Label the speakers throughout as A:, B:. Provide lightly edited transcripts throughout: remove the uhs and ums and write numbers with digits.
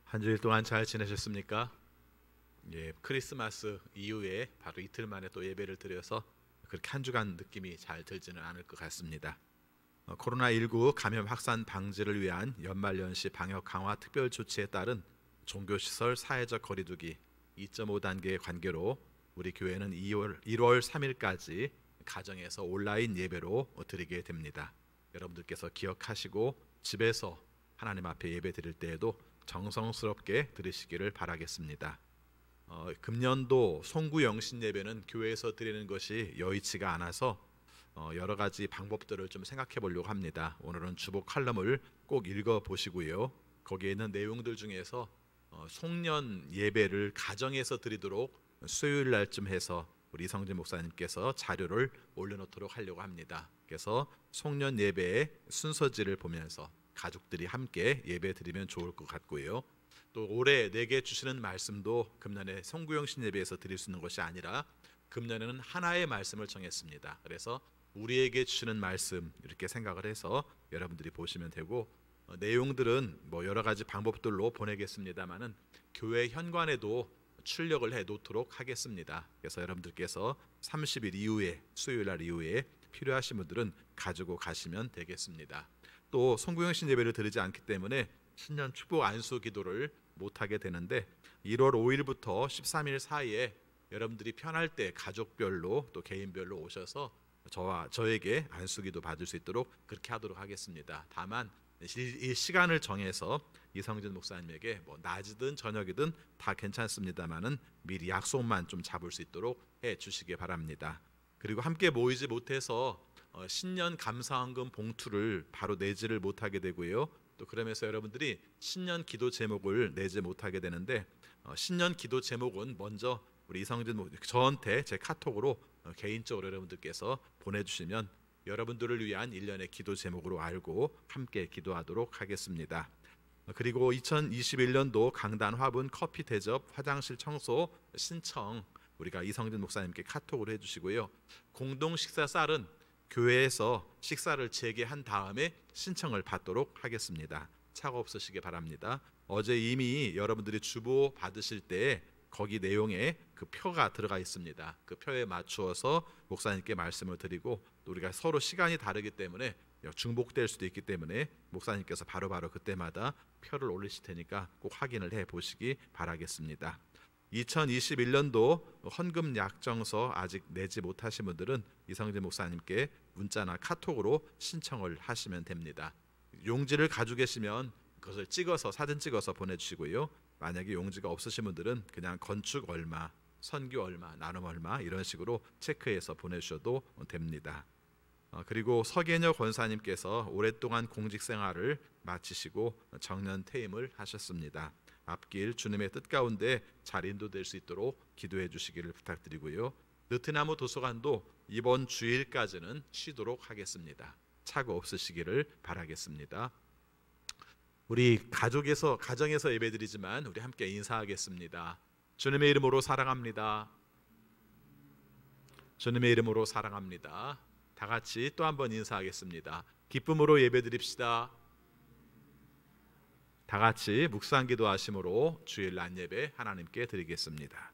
A: 한 주일 동안 잘 지내셨습니까? 예, 크리스마스 이후에 바로 이틀 만에 또 예배를 드려서 그렇게 한 주간 느낌이 잘 들지는 않을 것 같습니다. 코로나19 감염 확산 방지를 위한 연말연시 방역 강화 특별 조치에 따른 종교시설 사회적 거리두기 2.5단계의 관계로 우리 교회는 1월 3일까지 가정에서 온라인 예배로 드리게 됩니다. 여러분들께서 기억하시고 집에서 하나님 앞에 예배 드릴 때에도 정성스럽게 드리시기를 바라겠습니다. 금년도 송구영신 예배는 교회에서 드리는 것이 여의치가 않아서 여러 가지 방법들을 좀 생각해 보려고 합니다. 오늘은 주보 칼럼을 꼭 읽어 보시고요. 거기에 있는 내용들 중에서 송년 예배를 가정에서 드리도록 수요일 날쯤 해서 우리 이성진 목사님께서 자료를 올려놓도록 하려고 합니다. 그래서 송년 예배의 순서지를 보면서 가족들이 함께 예배 드리면 좋을 것 같고요. 또 올해 내게 주시는 말씀도 금년에 송구영신 예배에서 드릴 수 있는 것이 아니라 금년에는 하나의 말씀을 정했습니다. 그래서 우리에게 주시는 말씀 이렇게 생각을 해서 여러분들이 보시면 되고, 내용들은 여러 가지 방법들로 보내겠습니다만은 교회 현관에도 출력을 해 놓도록 하겠습니다. 그래서 여러분들께서 30일 이후에 수요일 날 이후에 필요하신 분들은 가지고 가시면 되겠습니다. 또 송구영신 예배를 드리지 않기 때문에 신년 축복 안수 기도를 못하게 되는데 1월 5일부터 13일 사이에 여러분들이 편할 때 가족별로 또 개인별로 오셔서 저에게 안수기도 받을 수 있도록 그렇게 하도록 하겠습니다. 다만 이 시간을 정해서 이성진 목사님에게 낮이든 저녁이든 다 괜찮습니다만은 미리 약속만 좀 잡을 수 있도록 해 주시기 바랍니다. 그리고 함께 모이지 못해서 신년 감사헌금 봉투를 바로 내지를 못하게 되고요. 또 그러면서 여러분들이 신년 기도 제목을 내지 못하게 되는데, 신년 기도 제목은 먼저 우리 이성진 저한테 제 카톡으로 개인적으로 여러분들께서 보내주시면 여러분들을 위한 일련의 기도 제목으로 알고 함께 기도하도록 하겠습니다. 그리고 2021년도 강단 화분 커피 대접 화장실 청소 신청 우리가 이성진 목사님께 카톡을 해주시고요. 공동 식사 쌀은 교회에서 식사를 재개한 다음에 신청을 받도록 하겠습니다. 차가 없으시기 바랍니다. 어제 이미 여러분들이 주보 받으실 때 거기 내용에 그 표가 들어가 있습니다. 그 표에 맞추어서 목사님께 말씀을 드리고, 또 우리가 서로 시간이 다르기 때문에 중복될 수도 있기 때문에 목사님께서 바로바로 그때마다 표를 올리실 테니까 꼭 확인을 해 보시기 바라겠습니다. 2021년도 헌금 약정서 아직 내지 못하신 분들은 이성진 목사님께 문자나 카톡으로 신청을 하시면 됩니다. 용지를 가지고 계시면 그것을 찍어서 사진 찍어서 보내주시고요. 만약에 용지가 없으신 분들은 그냥 건축 얼마, 선교 얼마, 나눔 얼마 이런 식으로 체크해서 보내주셔도 됩니다. 그리고 서계녀 권사님께서 오랫동안 공직생활을 마치시고 정년 퇴임을 하셨습니다. 앞길 주님의 뜻 가운데 잘 인도될 수 있도록 기도해 주시기를 부탁드리고요. 느티나무 도서관도 이번 주일까지는 쉬도록 하겠습니다. 차고 없으시기를 바라겠습니다. 우리 가정에서 예배드리지만 우리 함께 인사하겠습니다. 주님의 이름으로 사랑합니다. 주님의 이름으로 사랑합니다. 다 같이 또 한번 인사하겠습니다. 기쁨으로 예배드립시다. 다 같이 묵상 기도하심으로 주일 낮 예배 하나님께 드리겠습니다.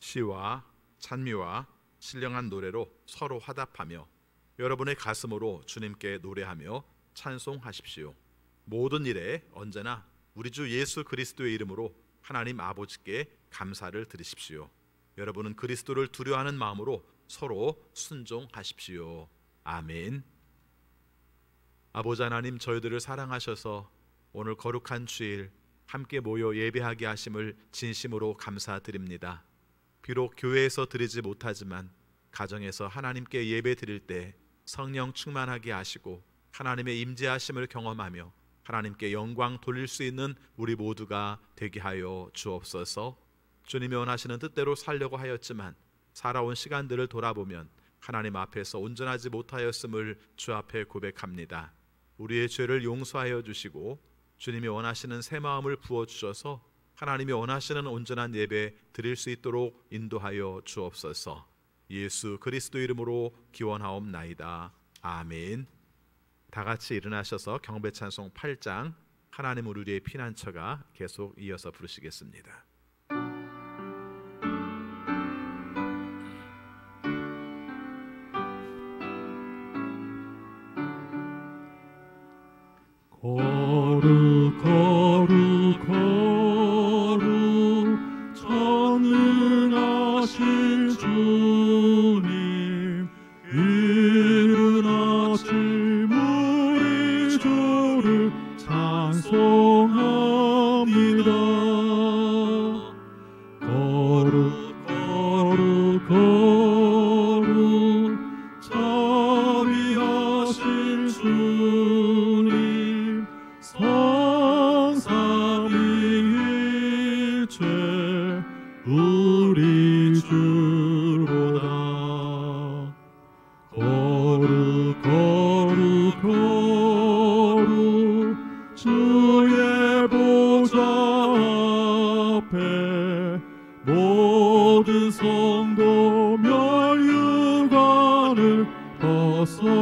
A: 시와 찬미와 신령한 노래로 서로 화답하며 여러분의 가슴으로 주님께 노래하며 찬송하십시오. 모든 일에 언제나 우리 주 예수 그리스도의 이름으로 하나님 아버지께 감사를 드리십시오. 여러분은 그리스도를 두려워하는 마음으로 서로 순종하십시오. 아멘. 아버지 하나님, 저희들을 사랑하셔서 오늘 거룩한 주일 함께 모여 예배하게 하심을 진심으로 감사드립니다. 비록 교회에서 드리지 못하지만 가정에서 하나님께 예배 드릴 때 성령 충만하게 하시고 하나님의 임재하심을 경험하며 하나님께 영광 돌릴 수 있는 우리 모두가 되게 하여 주옵소서. 주님이 원하시는 뜻대로 살려고 하였지만 살아온 시간들을 돌아보면 하나님 앞에서 온전하지 못하였음을 주 앞에 고백합니다. 우리의 죄를 용서하여 주시고 주님이 원하시는 새 마음을 부어주셔서 하나님이 원하시는 온전한 예배 드릴 수 있도록 인도하여 주옵소서. 예수 그리스도 이름으로 기원하옵나이다. 아멘. 다 같이 일어나셔서 경배 찬송 8장 하나님은 우리의 피난처가 계속 이어서 부르시겠습니다.
B: 거룩 거룩 거룩 전능하신 주님, 이른 아침 우리 주를 찬송합니다. 거룩 거룩 거룩 자비하신 주님, 성삼위일체 우리 주로다. 거룩 거룩 거룩 주의 보좌 앞에 모든 성도 멸류관을 벗어드리네.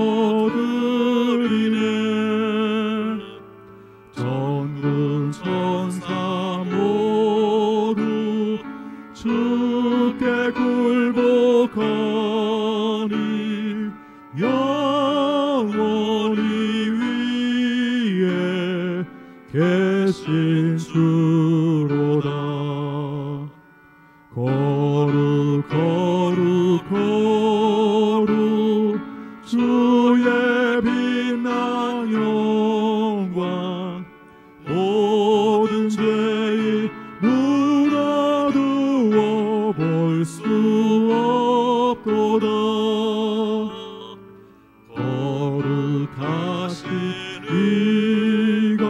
B: 전군 천사 모두 주께 굴복하니 영원히 위에 계신 주로다. 거룩 거룩 거룩 주의 빛난 영광, 모든 죄인 묻어두어 볼 수 없도다. 거룩하신 이가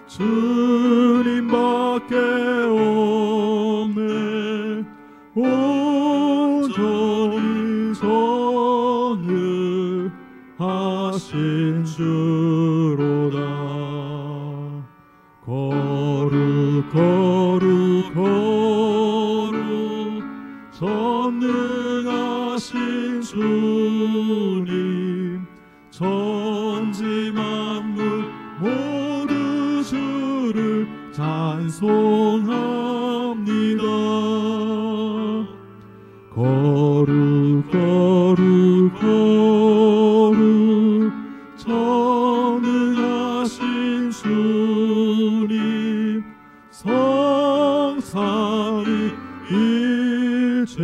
B: 주님밖에 없네. 온전히 전능하신 주로다. 거룩 거룩 거룩 전능하신 주님, 천지 만물 모두 주를 찬송합니다. 거룩 거룩 거룩 전능하신 주님, 성삼위일체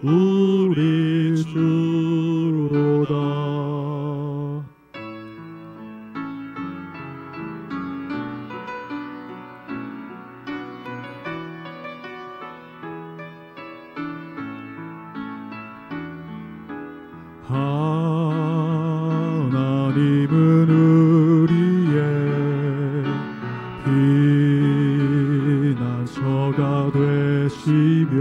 B: 우리 주로다. 하나님은 우리의 피난처가 되시며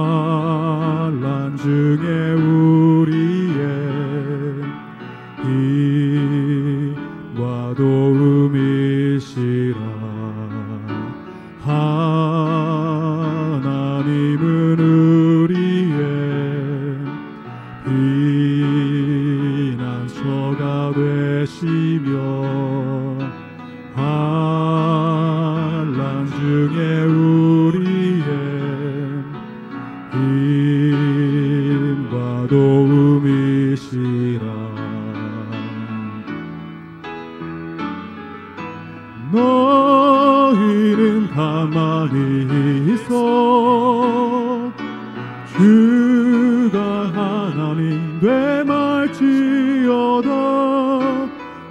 B: 환난 중에 우리의 힘과 도움이시라. 하나님은 우리의 피난처가 되시며 환난 중에 우리의 힘과 도움이시라. 너희는 가만히 있어 주가 하나님 되말지어다.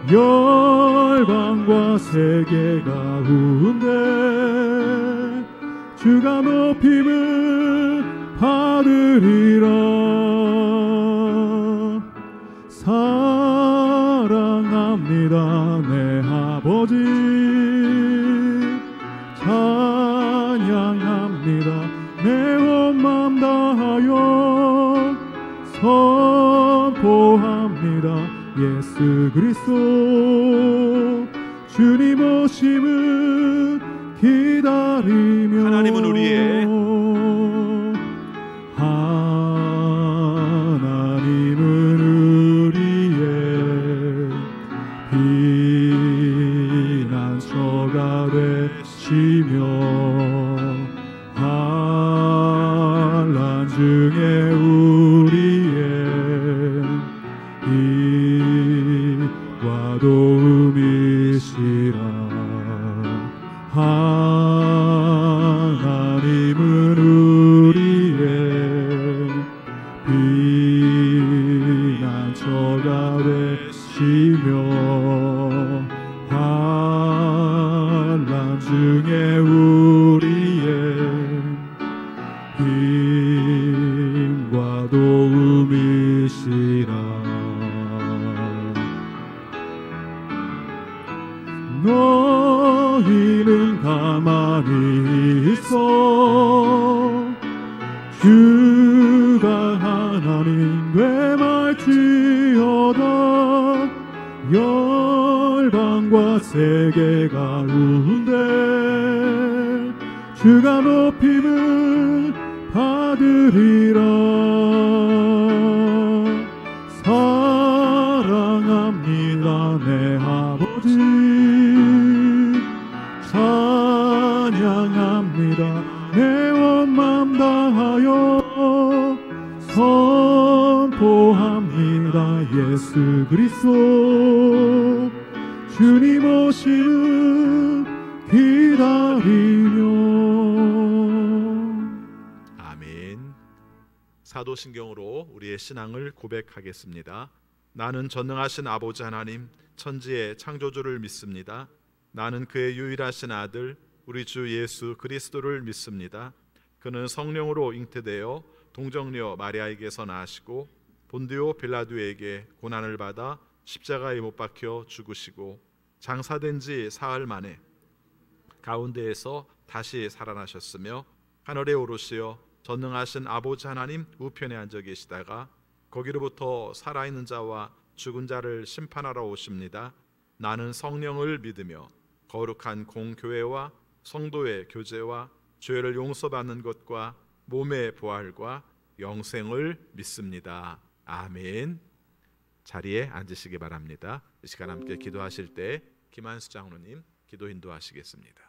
B: 열방과 세계 가운데 주가 높임을 받으리라. 사랑합니다 내 아버지, 찬양합니다 내 온 맘 다하여 선포합니다. 예수 그리스도 주님 오심을 기다리며
A: 하나님은 우리의
B: 피난처가 되시며 환난 중에 우리의 힘과 도움이시라. 하나님은 우리의 피난처가 되시며 환난 중에 우리의 힘과 도움이시라. 너희는 가만히 있어 주가 하나님 되말지어다. 열방과 세계 가운데 주가 높임을 받으리라. 사랑합니다 내 아버지, 찬양합니다 내 온 맘 다하여 선포합니다. 예수 그리스도 주님 오심을 기다리며.
A: 아멘. 사도신경으로 우리의 신앙을 고백하겠습니다. 나는 전능하신 아버지 하나님 천지의 창조주를 믿습니다. 나는 그의 유일하신 아들 우리 주 예수 그리스도를 믿습니다. 그는 성령으로 잉태되어 동정녀 마리아에게서 나시고 본디오 빌라도에게 고난을 받아 십자가에 못 박혀 죽으시고 장사된 지 사흘 만에 가운데에서 다시 살아나셨으며 하늘에 오르시어 전능하신 아버지 하나님 우편에 앉아 계시다가 거기로부터 살아있는 자와 죽은 자를 심판하러 오십니다. 나는 성령을 믿으며 거룩한 공교회와 성도의 교제와 죄를 용서받는 것과 몸의 부활과 영생을 믿습니다. 아멘. 자리에 앉으시기 바랍니다. 이 시간 함께 기도하실 때 김한수 장로님 기도 인도하시겠습니다.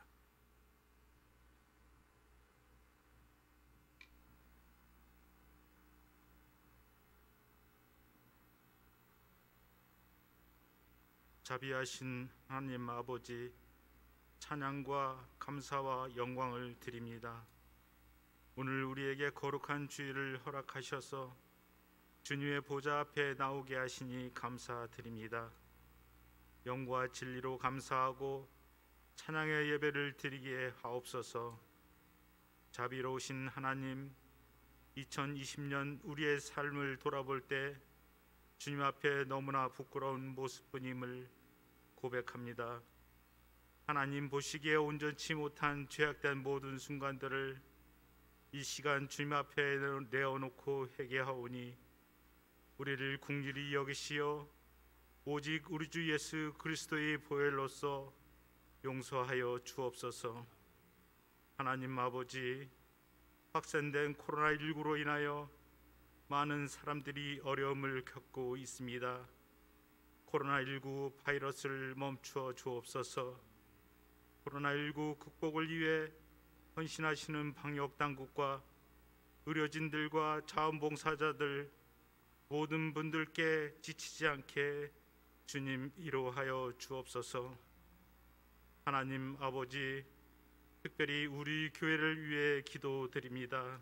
C: 자비하신 하나님 아버지, 찬양과 감사와 영광을 드립니다. 오늘 우리에게 거룩한 주일을 허락하셔서 주님의 보좌 앞에 나오게 하시니 감사드립니다. 영과 진리로 감사하고 찬양의 예배를 드리게 하옵소서. 자비로우신 하나님, 2020년 우리의 삶을 돌아볼 때 주님 앞에 너무나 부끄러운 모습뿐임을 고백합니다. 하나님 보시기에 온전치 못한 죄악된 모든 순간들을 이 시간 주님 앞에 내어놓고 회개하오니 우리를 긍휼히 여기시어 오직 우리 주 예수 그리스도의 보혈로서 용서하여 주옵소서. 하나님 아버지, 확산된 코로나19로 인하여 많은 사람들이 어려움을 겪고 있습니다. 코로나19 바이러스를 멈추어 주옵소서. 코로나19 극복을 위해 헌신하시는 방역당국과 의료진들과 자원봉사자들 모든 분들께 지치지 않게 주님 위로하여 주옵소서. 하나님 아버지, 특별히 우리 교회를 위해 기도드립니다.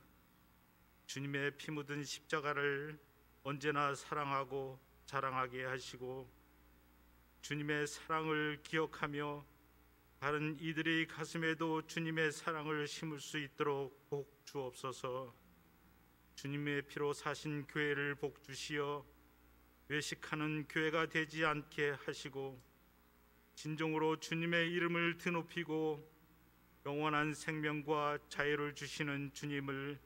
C: 주님의 피 묻은 십자가를 언제나 사랑하고 자랑하게 하시고 주님의 사랑을 기억하며 다른 이들의 가슴에도 주님의 사랑을 심을 수 있도록 복 주옵소서. 주님의 피로 사신 교회를 복 주시어 외식하는 교회가 되지 않게 하시고 진정으로 주님의 이름을 드높이고 영원한 생명과 자유를 주시는 주님을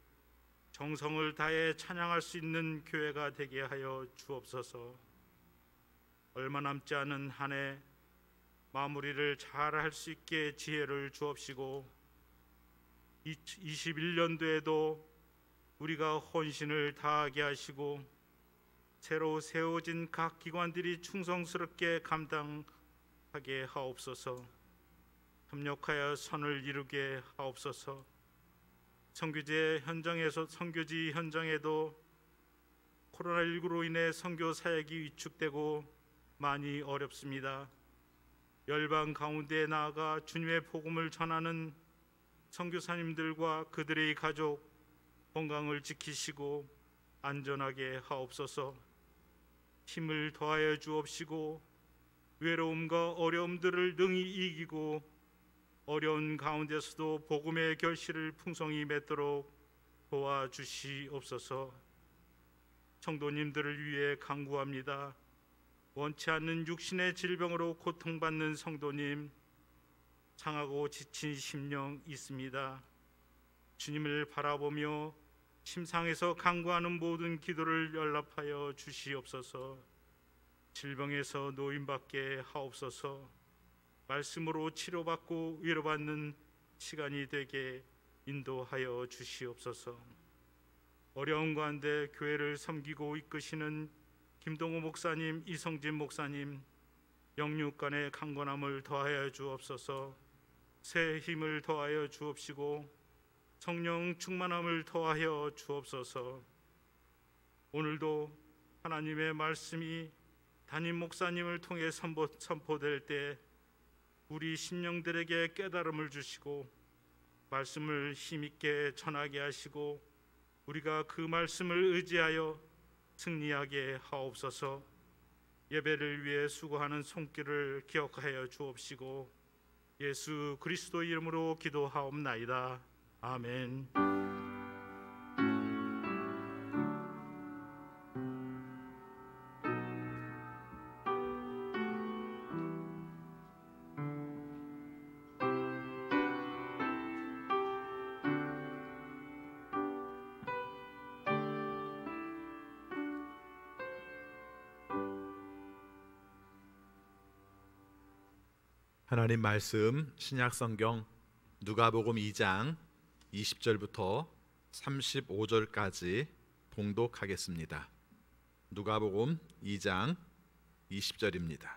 C: 정성을 다해 찬양할 수 있는 교회가 되게 하여 주옵소서. 얼마 남지 않은 한 해 마무리를 잘 할 수 있게 지혜를 주옵시고 21년도에도 우리가 헌신을 다하게 하시고 새로 세워진 각 기관들이 충성스럽게 감당하게 하옵소서. 협력하여 선을 이루게 하옵소서. 선교지 현장에도 코로나19로 인해 선교 사역이 위축되고 많이 어렵습니다. 열방 가운데 나아가 주님의 복음을 전하는 선교사님들과 그들의 가족 건강을 지키시고 안전하게 하옵소서. 힘을 더하여 주옵시고 외로움과 어려움들을 능히 이기고 어려운 가운데서도 복음의 결실을 풍성히 맺도록 도와주시옵소서. 성도님들을 위해 간구합니다. 원치 않는 육신의 질병으로 고통받는 성도님, 상하고 지친 심령 있습니다. 주님을 바라보며 심상에서 간구하는 모든 기도를 연락하여 주시옵소서. 질병에서 노임받게 하옵소서. 말씀으로 치료받고 위로받는 시간이 되게 인도하여 주시옵소서. 어려운 가운데 교회를 섬기고 이끄시는 김동호 목사님, 이성진 목사님, 영육 간의 강건함을 더하여 주옵소서. 새 힘을 더하여 주옵시고 성령 충만함을 더하여 주옵소서. 오늘도 하나님의 말씀이 담임 목사님을 통해 선포될 때 우리 심령들에게 깨달음을 주시고 말씀을 힘있게 전하게 하시고 우리가 그 말씀을 의지하여 승리하게 하옵소서. 예배를 위해 수고하는 손길을 기억하여 주옵시고 예수 그리스도 이름으로 기도하옵나이다. 아멘.
A: 하나님 말씀 신약성경 누가복음 2장 20절부터 35절까지 봉독하겠습니다. 누가복음 2장 20절입니다.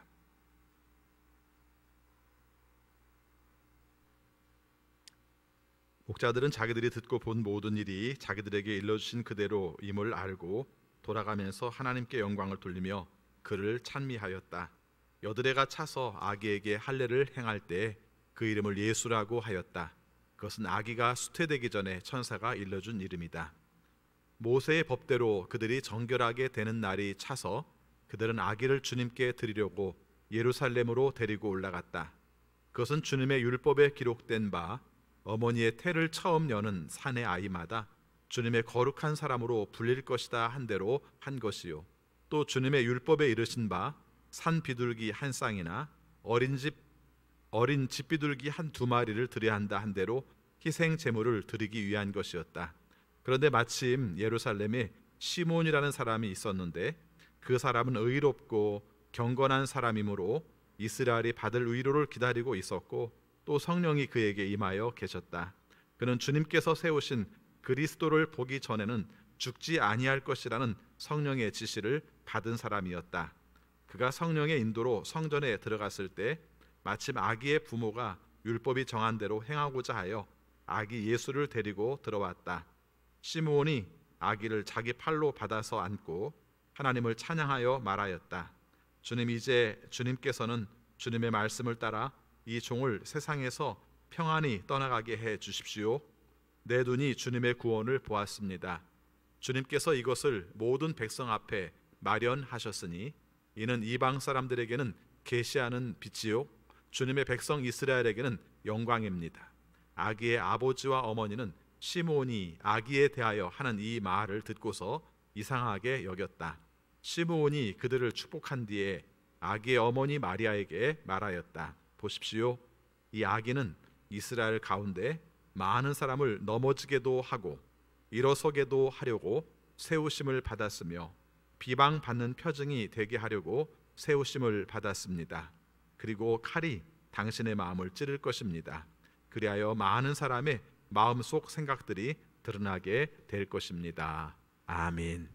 A: 목자들은 자기들이 듣고 본 모든 일이 자기들에게 일러주신 그대로 임을 알고 돌아가면서 하나님께 영광을 돌리며 그를 찬미하였다. 여드레가 차서 아기에게 할례를 행할 때 그 이름을 예수라고 하였다. 그것은 아기가 수태되기 전에 천사가 일러준 이름이다. 모세의 법대로 그들이 정결하게 되는 날이 차서 그들은 아기를 주님께 드리려고 예루살렘으로 데리고 올라갔다. 그것은 주님의 율법에 기록된 바 어머니의 태를 처음 여는 산의 아이마다 주님의 거룩한 사람으로 불릴 것이다 한 대로 한 것이요, 또 주님의 율법에 이르신 바 산 비둘기 한 쌍이나 어린 집 비둘기 한 두 마리를 드려야 한다 한 대로 희생 제물을 드리기 위한 것이었다. 그런데 마침 예루살렘에 시몬이라는 사람이 있었는데 그 사람은 의롭고 경건한 사람이므로 이스라엘이 받을 위로를 기다리고 있었고 또 성령이 그에게 임하여 계셨다. 그는 주님께서 세우신 그리스도를 보기 전에는 죽지 아니할 것이라는 성령의 지시를 받은 사람이었다. 그가 성령의 인도로 성전에 들어갔을 때 마침 아기의 부모가 율법이 정한 대로 행하고자 하여 아기 예수를 데리고 들어왔다. 시므온이 아기를 자기 팔로 받아서 안고 하나님을 찬양하여 말하였다. 주님께서는 주님의 말씀을 따라 이 종을 세상에서 평안히 떠나가게 해 주십시오. 내 눈이 주님의 구원을 보았습니다. 주님께서 이것을 모든 백성 앞에 마련하셨으니 이는 이방 사람들에게는 계시하는 빛이요 주님의 백성 이스라엘에게는 영광입니다. 아기의 아버지와 어머니는 시므온이 아기에 대하여 하는 이 말을 듣고서 이상하게 여겼다. 시므온이 그들을 축복한 뒤에 아기의 어머니 마리아에게 말하였다. 보십시오, 이 아기는 이스라엘 가운데 많은 사람을 넘어지게도 하고 일어서게도 하려고 세우심을 받았으며 비방받는 표징이 되게 하려고 세우심을 받았습니다. 그리고 칼이 당신의 마음을 찌를 것입니다. 그리하여 많은 사람의 마음속 생각들이 드러나게 될 것입니다. 아멘.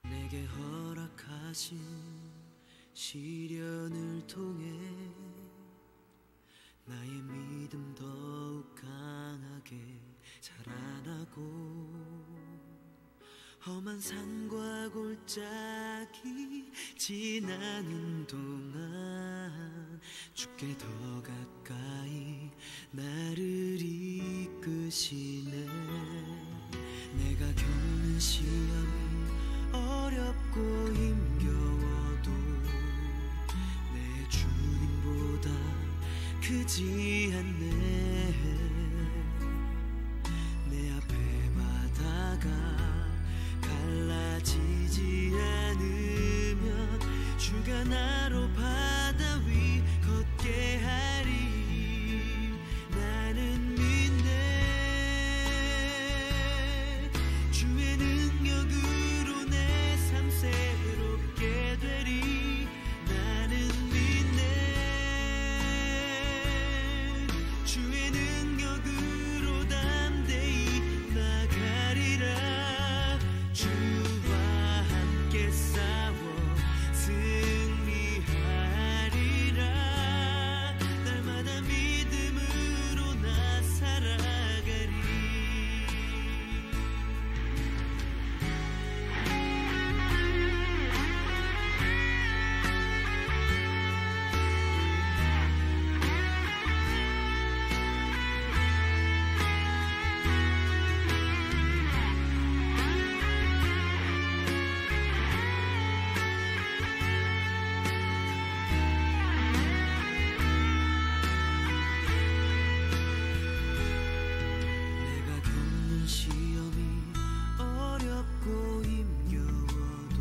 D: 내게 허락하신 시련을 통해 나의 믿음 더욱 강하게 자라나고 험한 산과 골짜기 지나는 동안 주께 더 가까이 나를 이끄시네. 내가 겪는 시험이 어렵고 힘겨워도 내 주님보다 크지 않네. 내 앞에 바다가 갈라지지 않으면 주가 나로 바다 위 걷게 하리. 나는 믿네. 주의 능력으로 내 삶 새롭게 되리. 나는 믿네. 주의 능력으로 담대히 나가리라. 주와 함께 싸워 승리하리라. 날마다 믿음으로 나 살아가리. 내가 겪는 시험이 어렵고 힘겨워도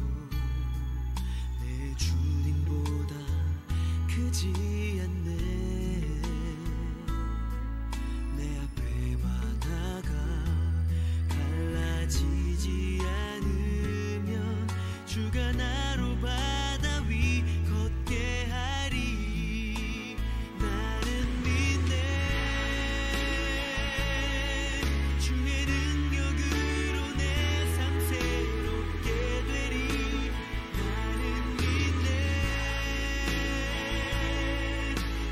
D: 내 주님보다 크지 않네. 내 앞에 바다가 갈라지지 않으면 주가 나로 바다 위 걷게 하리. 나는 믿네. 주의 능력으로 내 삶 새롭게 되리. 나는 믿네.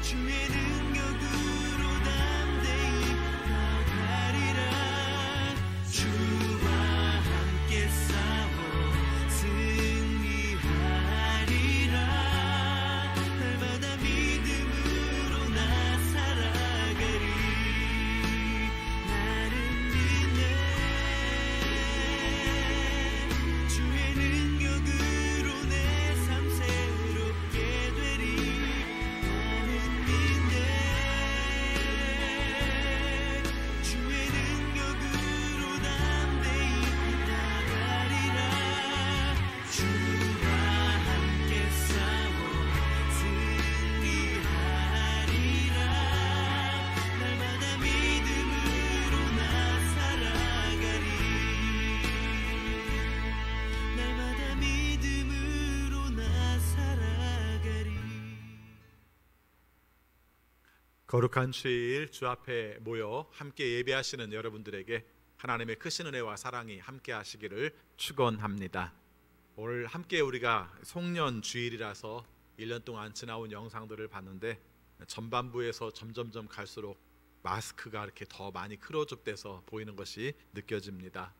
D: 주의 능력으로 담대히 나가리라. 주와 함께 싸워 승리하리라. 날마다 믿음으로 나 살아가리. 나는 믿네. 주의 능력으로 내 삶 새롭게 되리. 나는 믿네. 주의 능력으로 담대히 나가리라. 주와 함께 싸워 승리하리라. 날마다 믿음으로 나 살아가리. 날마다 믿음으로 나 살아가리.
A: 거룩한 주일 주 앞에 모여 함께 예배하시는 여러분들에게 하나님의 크신 은혜와 사랑이 함께 하시기를 축원합니다. 오늘 함께 우리가 송년 주일이라서 1년 동안 지나온 영상들을 봤는데 전반부에서 점점점 갈수록 마스크가 이렇게 더 많이 크로즈돼서 보이는 것이 느껴집니다.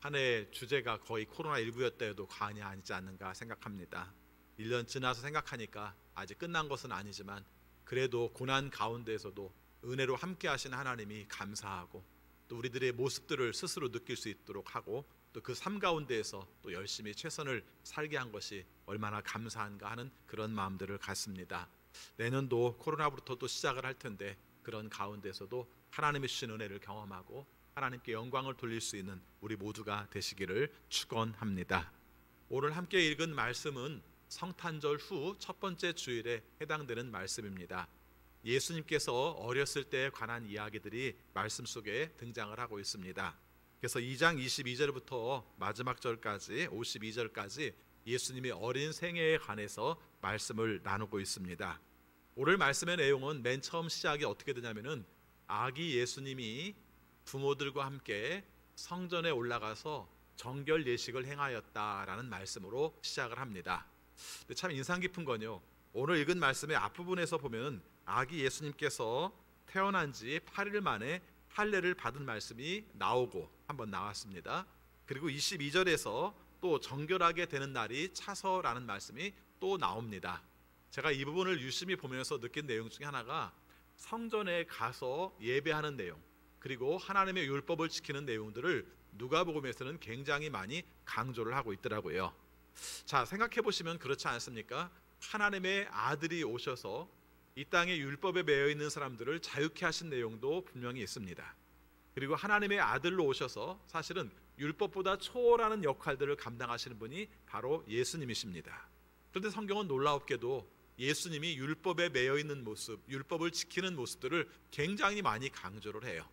A: 한 해 주제가 거의 코로나19였다 해도 과언이 아니지 않는가 생각합니다. 1년 지나서 생각하니까 아직 끝난 것은 아니지만 그래도 고난 가운데에서도 은혜로 함께 하신 하나님이 감사하고 또 우리들의 모습들을 스스로 느낄 수 있도록 하고 또 그 삶 가운데에서 또 열심히 최선을 살게 한 것이 얼마나 감사한가 하는 그런 마음들을 갖습니다. 내년도 코로나부터 또 시작을 할 텐데 그런 가운데서도 하나님의 주신 은혜를 경험하고 하나님께 영광을 돌릴 수 있는 우리 모두가 되시기를 축원합니다. 오늘 함께 읽은 말씀은 성탄절 후 첫 번째 주일에 해당되는 말씀입니다. 예수님께서 어렸을 때에 관한 이야기들이 말씀 속에 등장을 하고 있습니다. 그래서 2장 22절부터 마지막 절까지 52절까지 예수님의 어린 생애에 관해서 말씀을 나누고 있습니다. 오늘 말씀의 내용은 맨 처음 시작이 어떻게 되냐면은 아기 예수님이 부모들과 함께 성전에 올라가서 정결 예식을 행하였다라는 말씀으로 시작을 합니다. 근데 참 인상 깊은 건요, 오늘 읽은 말씀의 앞부분에서 보면 아기 예수님께서 태어난 지 8일 만에 할례를 받은 말씀이 나오고 한번 나왔습니다. 그리고 22절에서 또 정결하게 되는 날이 차서라는 말씀이 또 나옵니다. 제가 이 부분을 유심히 보면서 느낀 내용 중에 하나가 성전에 가서 예배하는 내용, 그리고 하나님의 율법을 지키는 내용들을 누가복음에서는 굉장히 많이 강조를 하고 있더라고요. 자, 생각해 보시면 그렇지 않습니까? 하나님의 아들이 오셔서 이 땅에 율법에 매여 있는 사람들을 자유케 하신 내용도 분명히 있습니다. 그리고 하나님의 아들로 오셔서 사실은 율법보다 초월하는 역할들을 감당하시는 분이 바로 예수님이십니다. 그런데 성경은 놀랍게도 예수님이 율법에 매여 있는 모습, 율법을 지키는 모습들을 굉장히 많이 강조를 해요.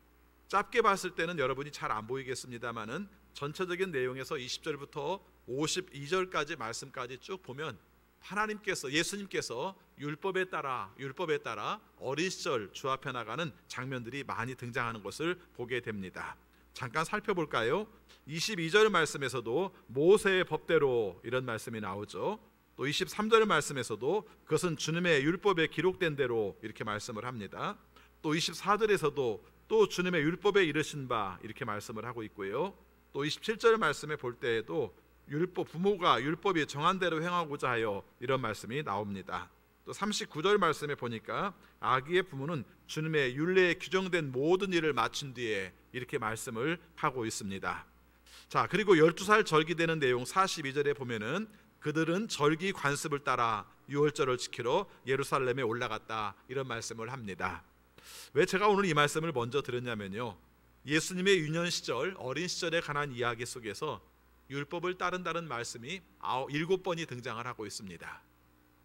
A: 짧게 봤을 때는 여러분이 잘 안 보이겠습니다만은 전체적인 내용에서 20절부터 52절까지 말씀까지 쭉 보면 하나님께서, 예수님께서 율법에 따라 어린 시절 주합해 나가는 장면들이 많이 등장하는 것을 보게 됩니다. 잠깐 살펴볼까요? 22절 말씀에서도 모세의 법대로 이런 말씀이 나오죠. 또 23절 말씀에서도 그것은 주님의 율법에 기록된 대로 이렇게 말씀을 합니다. 또 24절에서도 또 주님의 율법에 이르신 바 이렇게 말씀을 하고 있고요. 또 27절 말씀에 볼 때에도 부모가 율법이 정한 대로 행하고자 하여 이런 말씀이 나옵니다. 또 39절 말씀에 보니까 아기의 부모는 주님의 율례에 규정된 모든 일을 마친 뒤에 이렇게 말씀을 하고 있습니다. 자, 그리고 12살 절기 되는 내용 42절에 보면은 그들은 절기 관습을 따라 유월절을 지키러 예루살렘에 올라갔다 이런 말씀을 합니다. 왜 제가 오늘 이 말씀을 먼저 드렸냐면요, 예수님의 유년 시절, 어린 시절에 관한 이야기 속에서 율법을 따른다는 말씀이 7번이 등장을 하고 있습니다.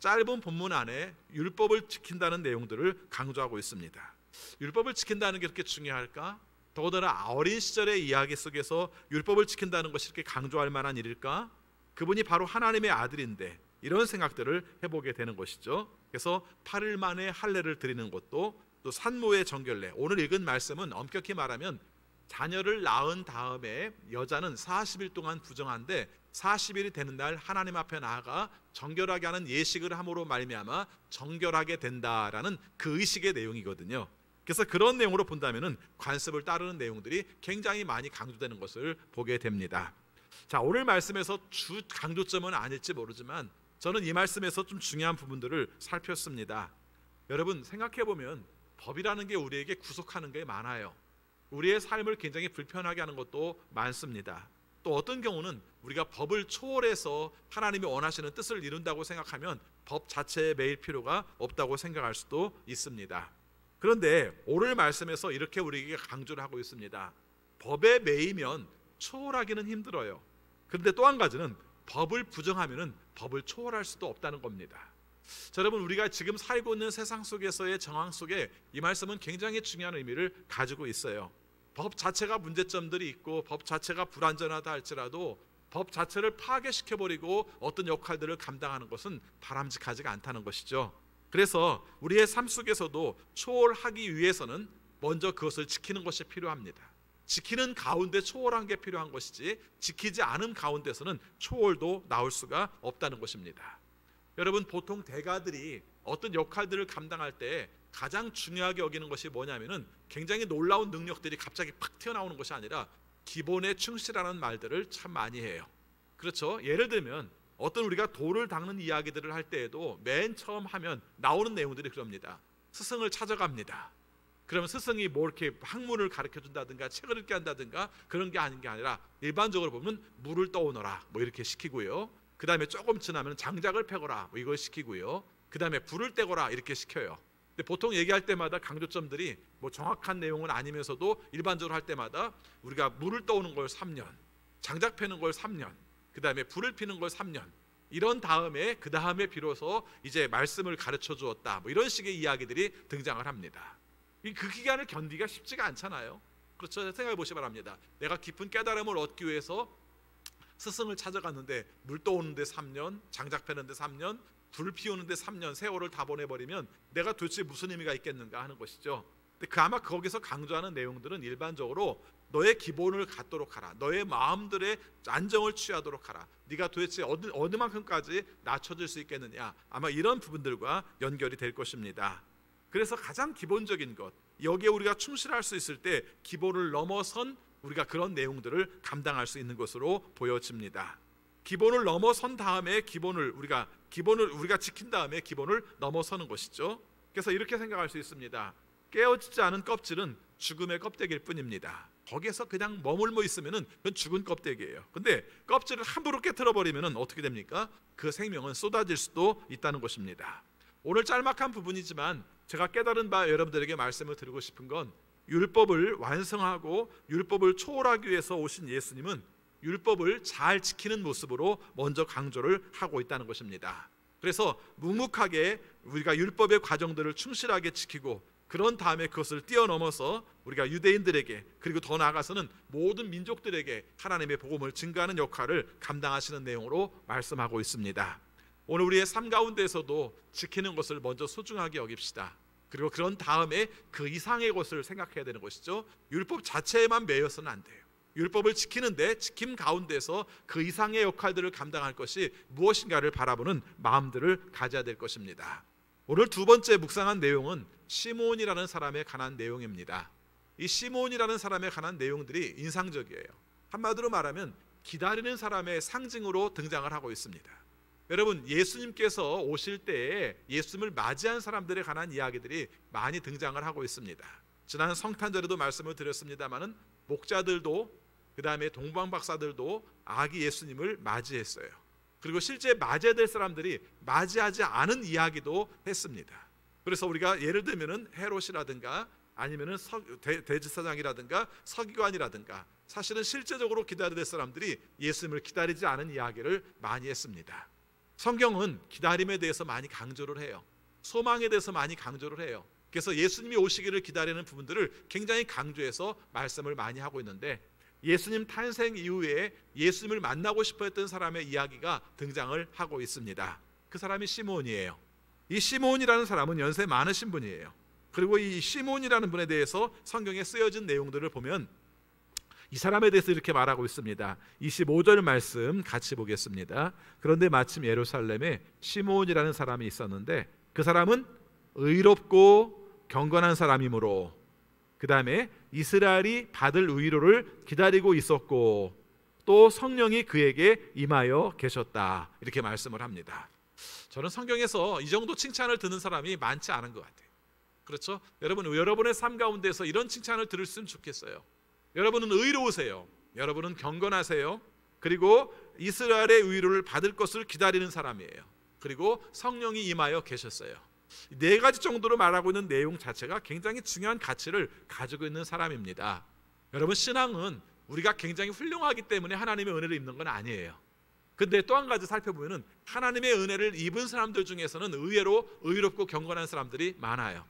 A: 짧은 본문 안에 율법을 지킨다는 내용들을 강조하고 있습니다. 율법을 지킨다는 게 그렇게 중요할까? 더군다나 어린 시절의 이야기 속에서 율법을 지킨다는 것이 이렇게 강조할 만한 일일까? 그분이 바로 하나님의 아들인데 이런 생각들을 해보게 되는 것이죠. 그래서 8일 만에 할례를 드리는 것도, 또 산모의 정결례, 오늘 읽은 말씀은 엄격히 말하면 자녀를 낳은 다음에 여자는 40일 동안 부정한데 40일이 되는 날 하나님 앞에 나아가 정결하게 하는 예식을 함으로 말미암아 정결하게 된다라는 그 의식의 내용이거든요. 그래서 그런 내용으로 본다면은 관습을 따르는 내용들이 굉장히 많이 강조되는 것을 보게 됩니다. 자, 오늘 말씀에서 주 강조점은 아닐지 모르지만 저는 이 말씀에서 좀 중요한 부분들을 살폈습니다. 여러분 생각해 보면 법이라는 게 우리에게 구속하는 게 많아요. 우리의 삶을 굉장히 불편하게 하는 것도 많습니다. 또 어떤 경우는 우리가 법을 초월해서 하나님이 원하시는 뜻을 이룬다고 생각하면 법 자체에 매일 필요가 없다고 생각할 수도 있습니다. 그런데 오늘 말씀에서 이렇게 우리에게 강조를 하고 있습니다. 법에 매이면 초월하기는 힘들어요. 그런데 또 한 가지는 법을 부정하면 법을 초월할 수도 없다는 겁니다. 자, 여러분 우리가 지금 살고 있는 세상 속에서의 정황 속에 이 말씀은 굉장히 중요한 의미를 가지고 있어요. 법 자체가 문제점들이 있고 법 자체가 불완전하다 할지라도 법 자체를 파괴시켜버리고 어떤 역할들을 감당하는 것은 바람직하지가 않다는 것이죠. 그래서 우리의 삶 속에서도 초월하기 위해서는 먼저 그것을 지키는 것이 필요합니다. 지키는 가운데 초월한 게 필요한 것이지 지키지 않은 가운데서는 초월도 나올 수가 없다는 것입니다. 여러분 보통 대가들이 어떤 역할들을 감당할 때 가장 중요하게 여기는 것이 뭐냐면은 굉장히 놀라운 능력들이 갑자기 팍 튀어나오는 것이 아니라 기본에 충실하는 말들을 참 많이 해요. 그렇죠? 예를 들면 어떤 우리가 돌을 닦는 이야기들을 할 때에도 맨 처음 하면 나오는 내용들이 그럽니다. 스승을 찾아갑니다. 그러면 스승이 뭐 이렇게 학문을 가르쳐 준다든가 책을 읽게 한다든가 그런 게 아닌 게 아니라 일반적으로 보면 물을 떠오너라 뭐 이렇게 시키고요. 그 다음에 조금 지나면 장작을 패거라 뭐 이걸 시키고요. 그 다음에 불을 떼거라 이렇게 시켜요. 근데 보통 얘기할 때마다 강조점들이 뭐 정확한 내용은 아니면서도 일반적으로 할 때마다 우리가 물을 떠오는 걸 3년, 장작 패는 걸 3년, 그 다음에 불을 피는 걸 3년, 이런 다음에 그 다음에 비로소 이제 말씀을 가르쳐 주었다, 뭐 이런 식의 이야기들이 등장을 합니다. 그 기간을 견디기가 쉽지가 않잖아요. 그렇죠? 생각해 보시기 바랍니다. 내가 깊은 깨달음을 얻기 위해서 스승을 찾아갔는데 물 떠오는데 3년, 장작 패는데 3년, 불 피우는데 3년, 세월을 다 보내버리면 내가 도대체 무슨 의미가 있겠는가 하는 것이죠. 근데 아마 거기서 강조하는 내용들은 일반적으로 너의 기본을 갖도록 하라, 너의 마음들의 안정을 취하도록 하라, 네가 도대체 어느 만큼까지 낮춰질 수 있겠느냐, 아마 이런 부분들과 연결이 될 것입니다. 그래서 가장 기본적인 것, 여기에 우리가 충실할 수 있을 때 기본을 넘어선 우리가 그런 내용들을 감당할 수 있는 것으로 보여집니다. 기본을 넘어선 다음에 기본을 우리가 지킨 다음에 기본을 넘어서는 것이죠. 그래서 이렇게 생각할 수 있습니다. 깨어지지 않은 껍질은 죽음의 껍데기일 뿐입니다. 거기에서 그냥 머물러 있으면은 그건 죽은 껍데기예요. 근데 껍질을 함부로 깨트려 버리면은 어떻게 됩니까? 그 생명은 쏟아질 수도 있다는 것입니다. 오늘 짤막한 부분이지만 제가 깨달은 바 여러분들에게 말씀을 드리고 싶은 건, 율법을 완성하고 율법을 초월하기 위해서 오신 예수님은 율법을 잘 지키는 모습으로 먼저 강조를 하고 있다는 것입니다. 그래서 묵묵하게 우리가 율법의 과정들을 충실하게 지키고 그런 다음에 그것을 뛰어넘어서 우리가 유대인들에게, 그리고 더 나아가서는 모든 민족들에게 하나님의 복음을 증거하는 역할을 감당하시는 내용으로 말씀하고 있습니다. 오늘 우리의 삶 가운데서도 지키는 것을 먼저 소중하게 여깁시다. 그리고 그런 다음에 그 이상의 것을 생각해야 되는 것이죠. 율법 자체에만 매여서는 안 돼요. 율법을 지키는데 지킴 가운데서 그 이상의 역할들을 감당할 것이 무엇인가를 바라보는 마음들을 가져야 될 것입니다. 오늘 두 번째 묵상한 내용은 시몬이라는 사람에 관한 내용입니다. 이 시몬이라는 사람에 관한 내용들이 인상적이에요. 한마디로 말하면 기다리는 사람의 상징으로 등장을 하고 있습니다. 여러분, 예수님께서 오실 때에 예수님을 맞이한 사람들에 관한 이야기들이 많이 등장을 하고 있습니다. 지난 성탄절에도 말씀을 드렸습니다마는 목자들도, 그 다음에 동방박사들도 아기 예수님을 맞이했어요. 그리고 실제 맞이해야 될 사람들이 맞이하지 않은 이야기도 했습니다. 그래서 우리가 예를 들면은 헤롯이라든가 아니면은 대제사장이라든가 서기관이라든가, 사실은 실제적으로 기다려야 될 사람들이 예수님을 기다리지 않은 이야기를 많이 했습니다. 성경은 기다림에 대해서 많이 강조를 해요. 소망에 대해서 많이 강조를 해요. 그래서 예수님이 오시기를 기다리는 부분들을 굉장히 강조해서 말씀을 많이 하고 있는데, 예수님 탄생 이후에 예수님을 만나고 싶어 했던 사람의 이야기가 등장을 하고 있습니다. 그 사람이 시몬이에요. 이 시몬이라는 사람은 연세 많으신 분이에요. 그리고 이 시몬이라는 분에 대해서 성경에 쓰여진 내용들을 보면 이 사람에 대해서 이렇게 말하고 있습니다. 25절 말씀 같이 보겠습니다. 그런데 마침 예루살렘에 시몬이라는 사람이 있었는데 그 사람은 의롭고 경건한 사람이므로, 그 다음에 이스라엘이 받을 위로를 기다리고 있었고 또 성령이 그에게 임하여 계셨다, 이렇게 말씀을 합니다. 저는 성경에서 이 정도 칭찬을 듣는 사람이 많지 않은 것 같아요. 그렇죠? 여러분의 삶 가운데서 이런 칭찬을 들었으면 좋겠어요. 여러분은 의로우세요. 여러분은 경건하세요. 그리고 이스라엘의 위로를 받을 것을 기다리는 사람이에요. 그리고 성령이 임하여 계셨어요. 네 가지 정도로 말하고 있는 내용 자체가 굉장히 중요한 가치를 가지고 있는 사람입니다. 여러분, 신앙은 우리가 굉장히 훌륭하기 때문에 하나님의 은혜를 입는 건 아니에요. 근데 또 한 가지 살펴보면 하나님의 은혜를 입은 사람들 중에서는 의외로 의롭고 경건한 사람들이 많아요.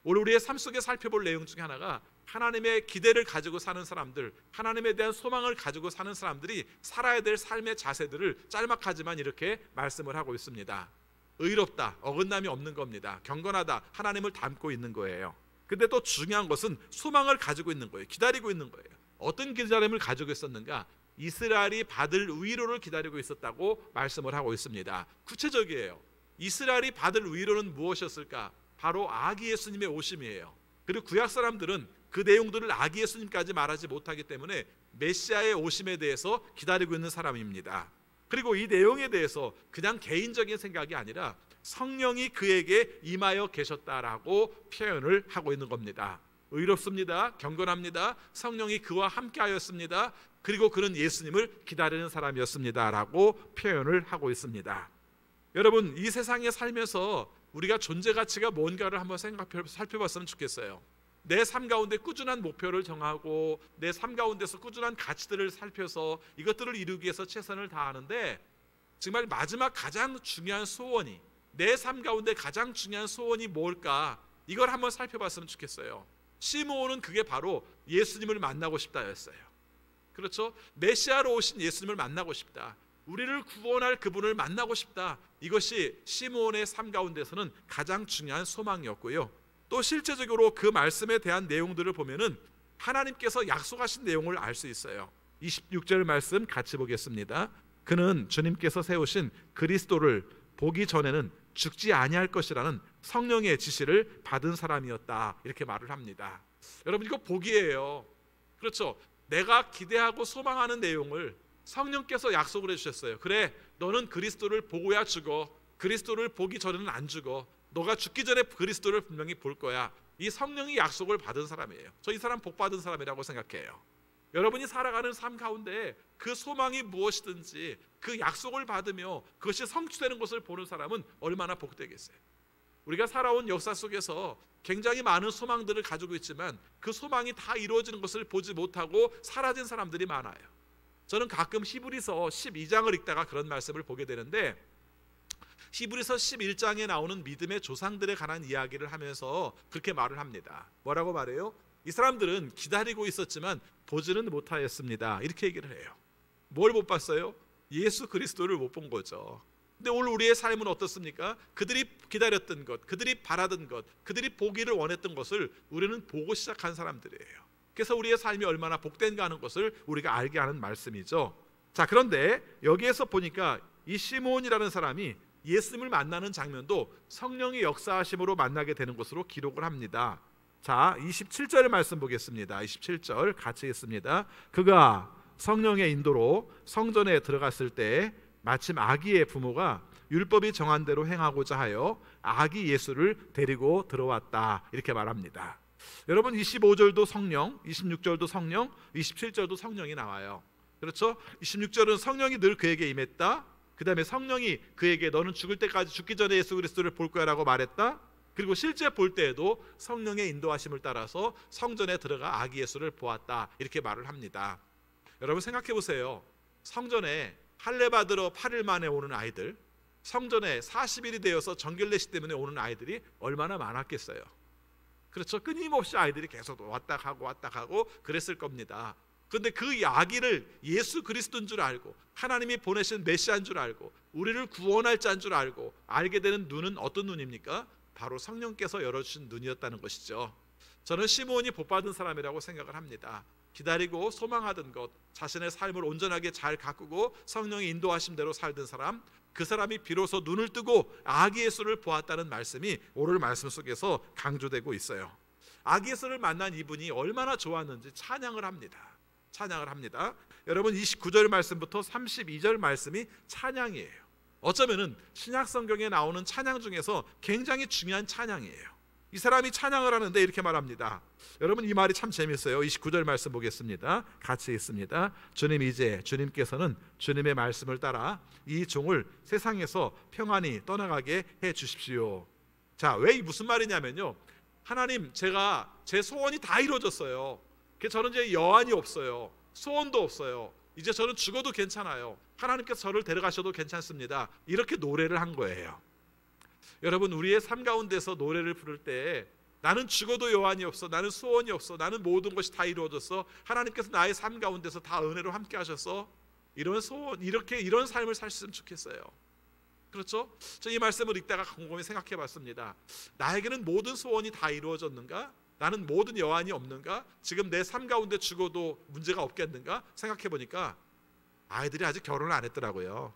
A: 오늘 우리의 삶 속에 살펴볼 내용 중에 하나가 하나님의 기대를 가지고 사는 사람들, 하나님에 대한 소망을 가지고 사는 사람들이 살아야 될 삶의 자세들을 짤막하지만 이렇게 말씀을 하고 있습니다. 의롭다, 어긋남이 없는 겁니다. 경건하다, 하나님을 닮고 있는 거예요. 근데 또 중요한 것은 소망을 가지고 있는 거예요. 기다리고 있는 거예요. 어떤 기다림을 가지고 있었는가? 이스라엘이 받을 위로를 기다리고 있었다고 말씀을 하고 있습니다. 구체적이에요. 이스라엘이 받을 위로는 무엇이었을까? 바로 아기 예수님의 오심이에요. 그리고 구약 사람들은 그 내용들을 아기 예수님까지 말하지 못하기 때문에 메시아의 오심에 대해서 기다리고 있는 사람입니다. 그리고 이 내용에 대해서 그냥 개인적인 생각이 아니라 성령이 그에게 임하여 계셨다라고 표현을 하고 있는 겁니다. 의롭습니다. 경건합니다. 성령이 그와 함께 하였습니다. 그리고 그는 예수님을 기다리는 사람이었습니다 라고 표현을 하고 있습니다. 여러분, 이 세상에 살면서 우리가 존재 가치가 뭔가를 한번 살펴봤으면 좋겠어요. 내 삶 가운데 꾸준한 목표를 정하고 내 삶 가운데서 꾸준한 가치들을 살펴서 이것들을 이루기 위해서 최선을 다하는데, 정말 마지막 가장 중요한 소원이, 내 삶 가운데 가장 중요한 소원이 뭘까, 이걸 한번 살펴봤으면 좋겠어요. 시므온은 그게 바로 예수님을 만나고 싶다였어요. 그렇죠? 메시아로 오신 예수님을 만나고 싶다, 우리를 구원할 그분을 만나고 싶다, 이것이 시므온의 삶 가운데서는 가장 중요한 소망이었고요. 또 실제적으로 그 말씀에 대한 내용들을 보면은 하나님께서 약속하신 내용을 알 수 있어요. 26절 말씀 같이 보겠습니다. 그는 주님께서 세우신 그리스도를 보기 전에는 죽지 아니할 것이라는 성령의 지시를 받은 사람이었다, 이렇게 말을 합니다. 여러분, 이거 복이에요. 그렇죠? 내가 기대하고 소망하는 내용을 성령께서 약속을 해주셨어요. 그래, 너는 그리스도를 보고야 죽어. 그리스도를 보기 전에는 안 죽어. 너가 죽기 전에 그리스도를 분명히 볼 거야. 이 성령이 약속을 받은 사람이에요. 저 이 사람 복 받은 사람이라고 생각해요. 여러분이 살아가는 삶 가운데 그 소망이 무엇이든지 그 약속을 받으며 그것이 성취되는 것을 보는 사람은 얼마나 복되겠어요. 우리가 살아온 역사 속에서 굉장히 많은 소망들을 가지고 있지만 그 소망이 다 이루어지는 것을 보지 못하고 사라진 사람들이 많아요. 저는 가끔 히브리서 12장을 읽다가 그런 말씀을 보게 되는데, 히브리서 11장에 나오는 믿음의 조상들에 관한 이야기를 하면서 그렇게 말을 합니다. 뭐라고 말해요? 이 사람들은 기다리고 있었지만 보지는 못하였습니다, 이렇게 얘기를 해요. 뭘 못 봤어요? 예수 그리스도를 못 본 거죠. 근데 오늘 우리의 삶은 어떻습니까? 그들이 기다렸던 것, 그들이 바라던 것, 그들이 보기를 원했던 것을 우리는 보고 시작한 사람들이에요. 그래서 우리의 삶이 얼마나 복된가 하는 것을 우리가 알게 하는 말씀이죠. 자, 그런데 여기에서 보니까 이 시므온이라는 사람이 예수님을 만나는 장면도 성령의 역사하심으로 만나게 되는 것으로 기록을 합니다. 자, 27절 말씀 보겠습니다. 27절 같이 읽습니다. 그가 성령의 인도로 성전에 들어갔을 때 마침 아기의 부모가 율법이 정한 대로 행하고자 하여 아기 예수를 데리고 들어왔다, 이렇게 말합니다. 여러분, 25절도 성령, 26절도 성령, 27절도 성령이 나와요. 그렇죠? 26절은 성령이 늘 그에게 임했다. 그 다음에 성령이 그에게 너는 죽을 때까지, 죽기 전에 예수 그리스도를 볼 거야 라고 말했다. 그리고 실제 볼 때에도 성령의 인도하심을 따라서 성전에 들어가 아기 예수를 보았다, 이렇게 말을 합니다. 여러분 생각해 보세요. 성전에 할례 받으러 8일 만에 오는 아이들, 성전에 40일이 되어서 정결례식 때문에 오는 아이들이 얼마나 많았겠어요. 그렇죠? 끊임없이 아이들이 계속 왔다 가고 그랬을 겁니다. 그런데 그 아기를 예수 그리스도인 줄 알고 하나님이 보내신 메시아인 줄 알고 우리를 구원할 자인 줄 알고 알게 되는 눈은 어떤 눈입니까? 바로 성령께서 열어주신 눈이었다는 것이죠. 저는 시므온이 복받은 사람이라고 생각을 합니다. 기다리고 소망하던 것, 자신의 삶을 온전하게 잘 가꾸고 성령의 인도하심대로 살던 사람, 그 사람이 비로소 눈을 뜨고 아기 예수를 보았다는 말씀이 오늘 말씀 속에서 강조되고 있어요. 아기 예수를 만난 이분이 얼마나 좋았는지 찬양을 합니다. 찬양을 합니다. 여러분, 29절 말씀부터 32절 말씀이 찬양이에요. 어쩌면은 신약 성경에 나오는 찬양 중에서 굉장히 중요한 찬양이에요. 이 사람이 찬양을 하는데 이렇게 말합니다. 여러분, 이 말이 참 재밌어요. 29절 말씀 보겠습니다. 같이 읽습니다. 주님, 이제 주님께서는 주님의 말씀을 따라 이 종을 세상에서 평안히 떠나가게 해 주십시오. 자, 왜 무슨 말이냐면요, 하나님, 제가 제 소원이 다 이루어졌어요. 저는 이제 여한이 없어요. 소원도 없어요. 이제 저는 죽어도 괜찮아요. 하나님께서 저를 데려가셔도 괜찮습니다. 이렇게 노래를 한 거예요. 여러분, 우리의 삶 가운데서 노래를 부를 때 나는 죽어도 여한이 없어, 나는 소원이 없어, 나는 모든 것이 다 이루어졌어, 하나님께서 나의 삶 가운데서 다 은혜로 함께 하셔서 이런 소원, 이런 삶을 살았으면 좋겠어요. 그렇죠? 저 이 말씀을 읽다가 곰곰이 생각해 봤습니다. 나에게는 모든 소원이 다 이루어졌는가? 나는 모든 여한이 없는가? 지금 내 삶 가운데 죽어도 문제가 없겠는가? 생각해 보니까 아이들이 아직 결혼을 안 했더라고요.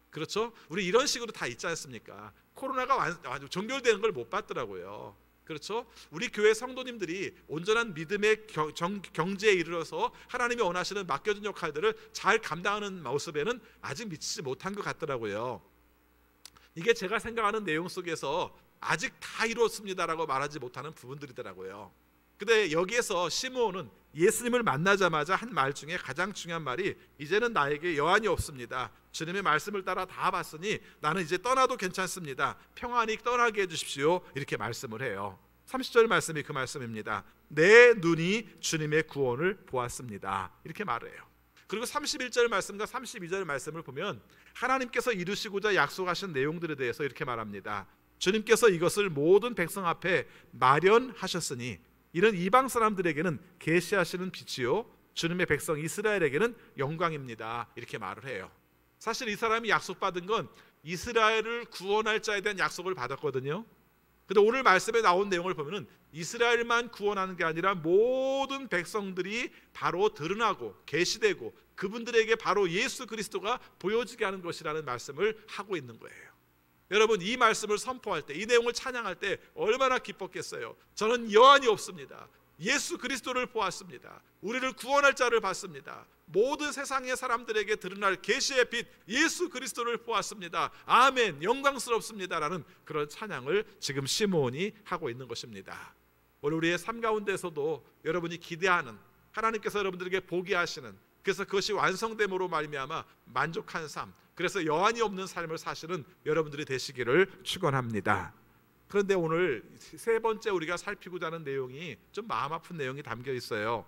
A: 그렇죠? 우리 이런 식으로 다 있지 않습니까? 코로나가 종결되는 걸 못 봤더라고요. 그렇죠? 우리 교회 성도님들이 온전한 믿음의 경지에 이르러서 하나님이 원하시는 맡겨진 역할들을 잘 감당하는 모습에는 아직 미치지 못한 것 같더라고요. 이게 제가 생각하는 내용 속에서 아직 다 이루었습니다라고 말하지 못하는 부분들이더라고요. 근데 여기에서 시므온은 예수님을 만나자마자 한 말 중에 가장 중요한 말이, 이제는 나에게 여한이 없습니다. 주님의 말씀을 따라 다 봤으니 나는 이제 떠나도 괜찮습니다. 평안히 떠나게 해주십시오. 이렇게 말씀을 해요. 30절 말씀이 그 말씀입니다. 내 눈이 주님의 구원을 보았습니다. 이렇게 말을 해요. 그리고 31절 말씀과 32절 말씀을 보면 하나님께서 이루시고자 약속하신 내용들에 대해서 이렇게 말합니다. 주님께서 이것을 모든 백성 앞에 마련하셨으니 이는 이방 사람들에게는 계시하시는 빛이요 주님의 백성 이스라엘에게는 영광입니다. 이렇게 말을 해요. 사실 이 사람이 약속받은 건 이스라엘을 구원할 자에 대한 약속을 받았거든요. 근데 오늘 말씀에 나온 내용을 보면은 이스라엘만 구원하는 게 아니라 모든 백성들이 바로 드러나고 계시되고 그분들에게 바로 예수 그리스도가 보여지게 하는 것이라는 말씀을 하고 있는 거예요. 여러분, 이 말씀을 선포할 때, 이 내용을 찬양할 때 얼마나 기뻤겠어요. 저는 여한이 없습니다. 예수 그리스도를 보았습니다. 우리를 구원할 자를 봤습니다. 모든 세상의 사람들에게 드러날 계시의 빛 예수 그리스도를 보았습니다. 아멘, 영광스럽습니다 라는 그런 찬양을 지금 시므온이 하고 있는 것입니다. 오늘 우리의 삶 가운데서도 여러분이 기대하는, 하나님께서 여러분들에게 보게 하시는, 그래서 그것이 완성됨으로 말미암아 만족한 삶, 그래서 여한이 없는 삶을 사시는 여러분들이 되시기를 축원합니다. 그런데 오늘 세 번째 우리가 살피고자 하는 내용이 좀 마음 아픈 내용이 담겨 있어요.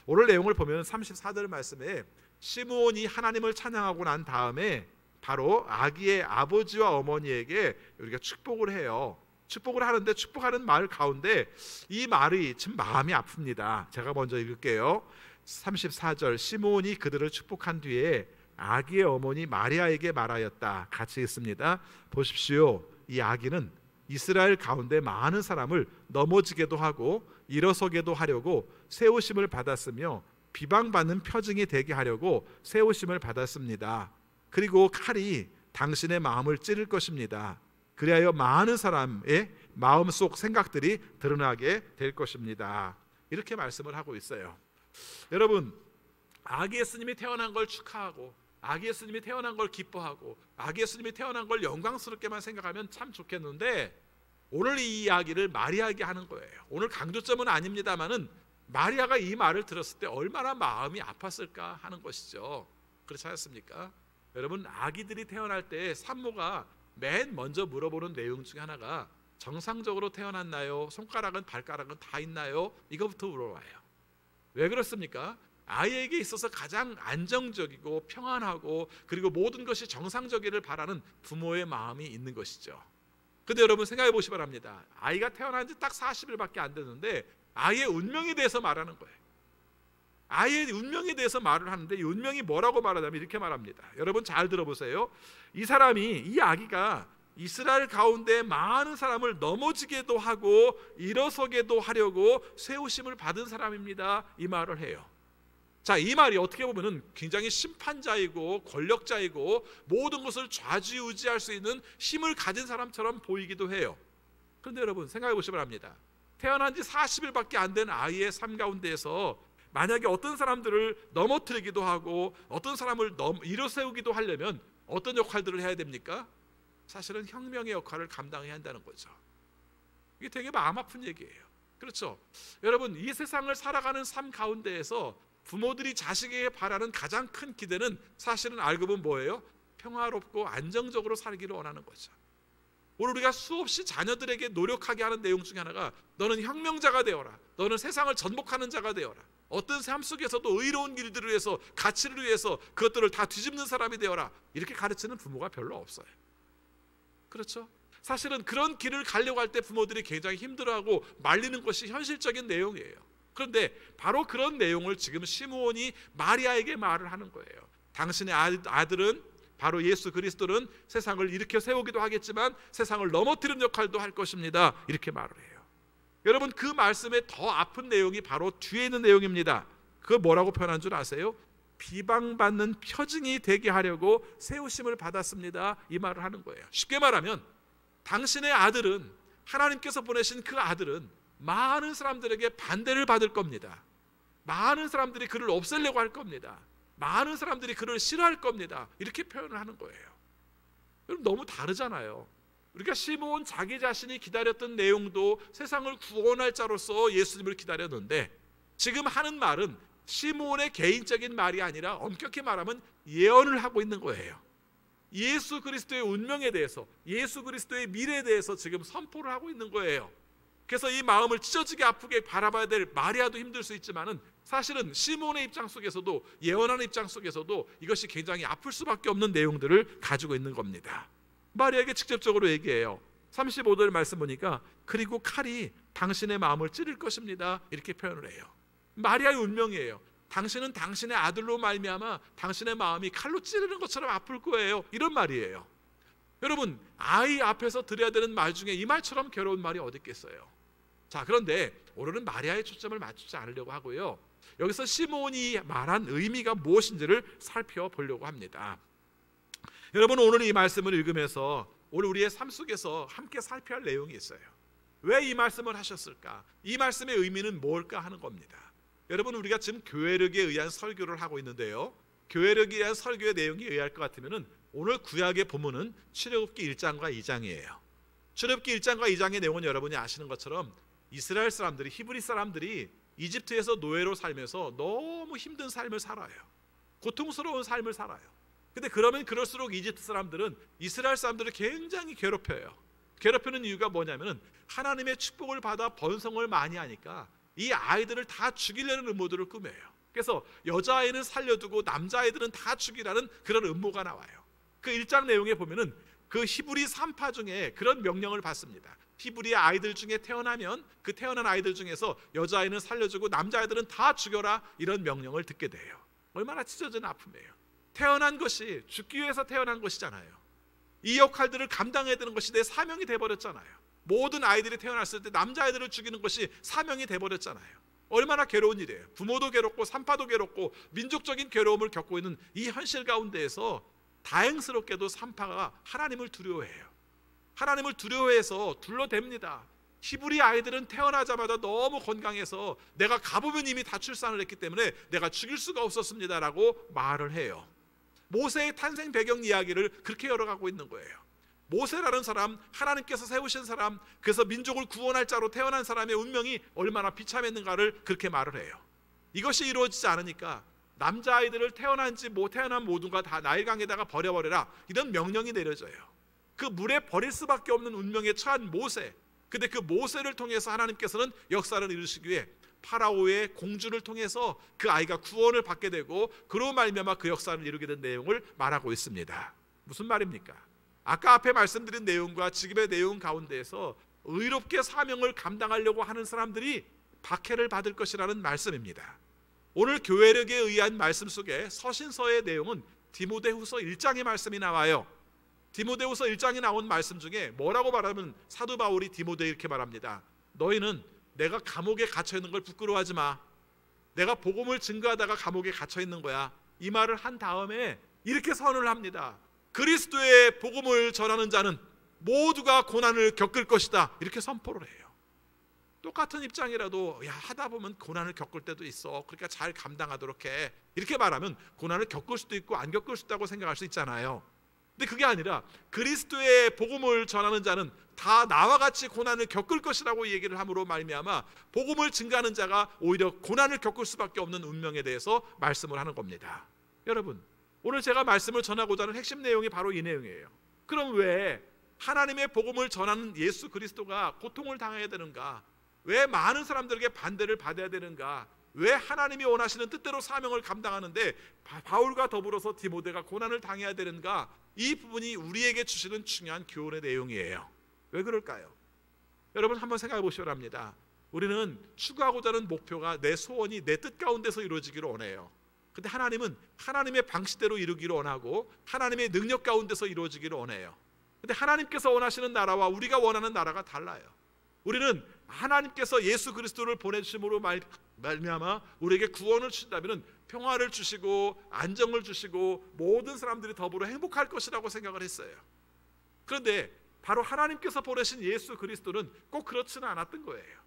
A: 오늘 내용을 보면 34절 말씀에 시므온이 하나님을 찬양하고 난 다음에 바로 아기의 아버지와 어머니에게 우리가 축복을 해요. 축복을 하는데 축복하는 말 가운데 이 말이 참 마음이 아픕니다. 제가 먼저 읽을게요. 34절 시므온이 그들을 축복한 뒤에 아기의 어머니 마리아에게 말하였다. 같이 읽습니다. 보십시오. 이 아기는 이스라엘 가운데 많은 사람을 넘어지게도 하고 일어서게도 하려고 세우심을 받았으며 비방받는 표징이 되게 하려고 세우심을 받았습니다. 그리고 칼이 당신의 마음을 찌를 것입니다. 그리하여 많은 사람의 마음속 생각들이 드러나게 될 것입니다. 이렇게 말씀을 하고 있어요. 여러분, 아기 예수님이 태어난 걸 축하하고 아기 예수님이 태어난 걸 기뻐하고 아기 예수님이 태어난 걸 영광스럽게만 생각하면 참 좋겠는데 오늘 이 이야기를 마리아에게 하는 거예요. 오늘 강조점은 아닙니다만은 마리아가 이 말을 들었을 때 얼마나 마음이 아팠을까 하는 것이죠. 그렇지 않습니까? 여러분, 아기들이 태어날 때 산모가 맨 먼저 물어보는 내용 중에 하나가 정상적으로 태어났나요? 손가락은 발가락은 다 있나요? 이거부터 물어봐요. 왜 그렇습니까? 아이에게 있어서 가장 안정적이고 평안하고 그리고 모든 것이 정상적이기를 바라는 부모의 마음이 있는 것이죠. 근데 여러분 생각해 보시 바랍니다. 아이가 태어난 지 딱 40일밖에 안 됐는데 아이의 운명에 대해서 말하는 거예요. 아이의 운명에 대해서 말을 하는데 이 운명이 뭐라고 말하냐면 이렇게 말합니다. 여러분 잘 들어보세요. 이 사람이, 이 아기가 이스라엘 가운데 많은 사람을 넘어지게도 하고 일어서게도 하려고 세우심을 받은 사람입니다. 이 말을 해요. 자, 이 말이 어떻게 보면은 굉장히 심판자이고 권력자이고 모든 것을 좌지우지할 수 있는 힘을 가진 사람처럼 보이기도 해요. 그런데 여러분 생각해 보시기 바랍니다. 태어난 지 40일밖에 안 된 아이의 삶 가운데에서 만약에 어떤 사람들을 넘어뜨리기도 하고 어떤 사람을 일어세우기도 하려면 어떤 역할들을 해야 됩니까? 사실은 혁명의 역할을 감당해야 한다는 거죠. 이게 되게 마음 아픈 얘기예요. 그렇죠? 여러분, 이 세상을 살아가는 삶 가운데에서 부모들이 자식에게 바라는 가장 큰 기대는 사실은 알고 보면 뭐예요? 평화롭고 안정적으로 살기를 원하는 거죠. 오늘 우리가 수없이 자녀들에게 노력하게 하는 내용 중에 하나가 너는 혁명자가 되어라. 너는 세상을 전복하는 자가 되어라. 어떤 삶 속에서도 의로운 길들을 위해서, 가치를 위해서 그것들을 다 뒤집는 사람이 되어라. 이렇게 가르치는 부모가 별로 없어요. 그렇죠? 사실은 그런 길을 가려고 할 때 부모들이 굉장히 힘들어하고 말리는 것이 현실적인 내용이에요. 그런데 바로 그런 내용을 지금 시므온이 마리아에게 말을 하는 거예요. 당신의 아들은, 바로 예수 그리스도는 세상을 일으켜 세우기도 하겠지만 세상을 넘어뜨리는 역할도 할 것입니다. 이렇게 말을 해요. 여러분, 그 말씀에 더 아픈 내용이 바로 뒤에 있는 내용입니다. 그걸 뭐라고 표현한 줄 아세요? 비방받는 표징이 되게 하려고 세우심을 받았습니다. 이 말을 하는 거예요. 쉽게 말하면 당신의 아들은, 하나님께서 보내신 그 아들은 많은 사람들에게 반대를 받을 겁니다. 많은 사람들이 그를 없애려고 할 겁니다. 많은 사람들이 그를 싫어할 겁니다. 이렇게 표현을 하는 거예요. 여러분, 너무 다르잖아요. 우리가 시므온 자기 자신이 기다렸던 내용도 세상을 구원할 자로서 예수님을 기다렸는데 지금 하는 말은 시므온의 개인적인 말이 아니라 엄격히 말하면 예언을 하고 있는 거예요. 예수 그리스도의 운명에 대해서, 예수 그리스도의 미래에 대해서 지금 선포를 하고 있는 거예요. 그래서 이 마음을 찢어지게 아프게 바라봐야 될 마리아도 힘들 수 있지만은 사실은 시몬의 입장 속에서도, 예언하는 입장 속에서도 이것이 굉장히 아플 수밖에 없는 내용들을 가지고 있는 겁니다. 마리아에게 직접적으로 얘기해요. 35절 말씀 보니까 그리고 칼이 당신의 마음을 찌를 것입니다, 이렇게 표현을 해요. 마리아의 운명이에요. 당신은 당신의 아들로 말미암아 당신의 마음이 칼로 찌르는 것처럼 아플 거예요, 이런 말이에요. 여러분, 아이 앞에서 드려야 되는 말 중에 이 말처럼 괴로운 말이 어디 있겠어요? 자, 그런데 오늘은 마리아의 초점을 맞추지 않으려고 하고요, 여기서 시몬이 말한 의미가 무엇인지를 살펴보려고 합니다. 여러분, 오늘 이 말씀을 읽으면서 오늘 우리의 삶 속에서 함께 살펴야 할 내용이 있어요. 왜 이 말씀을 하셨을까? 이 말씀의 의미는 뭘까 하는 겁니다. 여러분, 우리가 지금 교회력에 의한 설교를 하고 있는데요, 교회력에 의한 설교의 내용이 의할 것 같으면 오늘 구약의 본문은 출애굽기 1장과 2장이에요. 출애굽기 1장과 2장의 내용은 여러분이 아시는 것처럼 이스라엘 사람들이, 히브리 사람들이 이집트에서 노예로 살면서 너무 힘든 삶을 살아요. 고통스러운 삶을 살아요. 근데 그러면 그럴수록 이집트 사람들은 이스라엘 사람들을 굉장히 괴롭혀요. 괴롭히는 이유가 뭐냐면 하나님의 축복을 받아 번성을 많이 하니까 이 아이들을 다 죽이려는 음모들을 꾸며요. 그래서 여자아이는 살려두고 남자아이들은 다 죽이라는 그런 음모가 나와요. 그 1장 내용에 보면은 그 히브리 3파 중에 그런 명령을 받습니다. 히브리의 아이들 중에 태어나면 그 태어난 아이들 중에서 여자아이는 살려주고 남자아이들은 다 죽여라, 이런 명령을 듣게 돼요. 얼마나 찢어진 아픔이에요. 태어난 것이 죽기 위해서 태어난 것이잖아요. 이 역할들을 감당해야 되는 것이 내 사명이 돼버렸잖아요. 모든 아이들이 태어났을 때 남자아이들을 죽이는 것이 사명이 돼버렸잖아요. 얼마나 괴로운 일이에요. 부모도 괴롭고 산파도 괴롭고 민족적인 괴로움을 겪고 있는 이 현실 가운데에서 다행스럽게도 산파가 하나님을 두려워해요. 하나님을 두려워해서 둘러댑니다. 히브리 아이들은 태어나자마자 너무 건강해서 내가 가보면 이미 다 출산을 했기 때문에 내가 죽일 수가 없었습니다 라고 말을 해요. 모세의 탄생 배경 이야기를 그렇게 열어가고 있는 거예요. 모세라는 사람, 하나님께서 세우신 사람, 그래서 민족을 구원할 자로 태어난 사람의 운명이 얼마나 비참했는가를 그렇게 말을 해요. 이것이 이루어지지 않으니까 남자아이들을 태어난지 못 태어난 모두가 다 나일강에다가 버려버려라, 이런 명령이 내려져요. 그 물에 버릴 수밖에 없는 운명에 처한 모세, 근데 그 모세를 통해서 하나님께서는 역사를 이루시기 위해 파라오의 공주를 통해서 그 아이가 구원을 받게 되고 그로 말미암아 그 역사를 이루게 된 내용을 말하고 있습니다. 무슨 말입니까? 아까 앞에 말씀드린 내용과 지금의 내용 가운데에서 의롭게 사명을 감당하려고 하는 사람들이 박해를 받을 것이라는 말씀입니다. 오늘 교회력에 의한 말씀 속에 서신서의 내용은 디모데후서 1장의 말씀이 나와요. 디모데후서 1장에 나온 말씀 중에 뭐라고 말하면 사도 바울이 디모데에 이렇게 말합니다. 너희는 내가 감옥에 갇혀 있는 걸 부끄러워하지 마. 내가 복음을 증거하다가 감옥에 갇혀 있는 거야. 이 말을 한 다음에 이렇게 선언을 합니다. 그리스도의 복음을 전하는 자는 모두가 고난을 겪을 것이다, 이렇게 선포를 해요. 똑같은 입장이라도 야, 하다 보면 고난을 겪을 때도 있어, 그러니까 잘 감당하도록 해, 이렇게 말하면 고난을 겪을 수도 있고 안 겪을 수도 있다고 생각할 수 있잖아요. 근데 그게 아니라 그리스도의 복음을 전하는 자는 다 나와 같이 고난을 겪을 것이라고 얘기를 함으로 말미암아 복음을 증거하는 자가 오히려 고난을 겪을 수밖에 없는 운명에 대해서 말씀을 하는 겁니다. 여러분, 오늘 제가 말씀을 전하고자 하는 핵심 내용이 바로 이 내용이에요. 그럼 왜 하나님의 복음을 전하는 예수 그리스도가 고통을 당해야 되는가? 왜 많은 사람들에게 반대를 받아야 되는가? 왜 하나님이 원하시는 뜻대로 사명을 감당하는데 바울과 더불어서 디모데가 고난을 당해야 되는가? 이 부분이 우리에게 주시는 중요한 교훈의 내용이에요. 왜 그럴까요? 여러분, 한번 생각해 보시기 바랍니다. 우리는 추구하고자 하는 목표가 내 소원이 내 뜻 가운데서 이루어지기를 원해요. 근데 하나님은 하나님의 방식대로 이루기를 원하고 하나님의 능력 가운데서 이루어지기를 원해요. 근데 하나님께서 원하시는 나라와 우리가 원하는 나라가 달라요. 우리는 하나님께서 예수 그리스도를 보내주심으로 말미암아 우리에게 구원을 주신다면 평화를 주시고 안정을 주시고 모든 사람들이 더불어 행복할 것이라고 생각을 했어요. 그런데 바로 하나님께서 보내신 예수 그리스도는 꼭 그렇지는 않았던 거예요.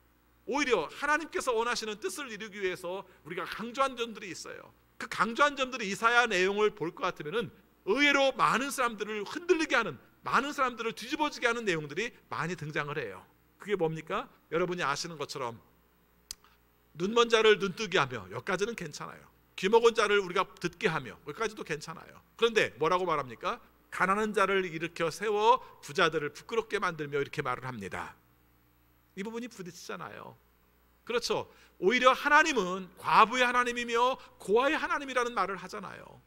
A: 오히려 하나님께서 원하시는 뜻을 이루기 위해서 우리가 강조한 점들이 있어요. 그 강조한 점들이 이사야 내용을 볼 것 같으면 의외로 많은 사람들을 흔들리게 하는, 많은 사람들을 뒤집어지게 하는 내용들이 많이 등장을 해요. 그게 뭡니까? 여러분이 아시는 것처럼 눈먼 자를 눈뜨게 하며, 여기까지는 괜찮아요. 귀먹은 자를 우리가 듣게 하며, 여기까지도 괜찮아요. 그런데 뭐라고 말합니까? 가난한 자를 일으켜 세워 부자들을 부끄럽게 만들며, 이렇게 말을 합니다. 이 부분이 부딪히잖아요. 그렇죠. 오히려 하나님은 과부의 하나님이며 고아의 하나님이라는 말을 하잖아요.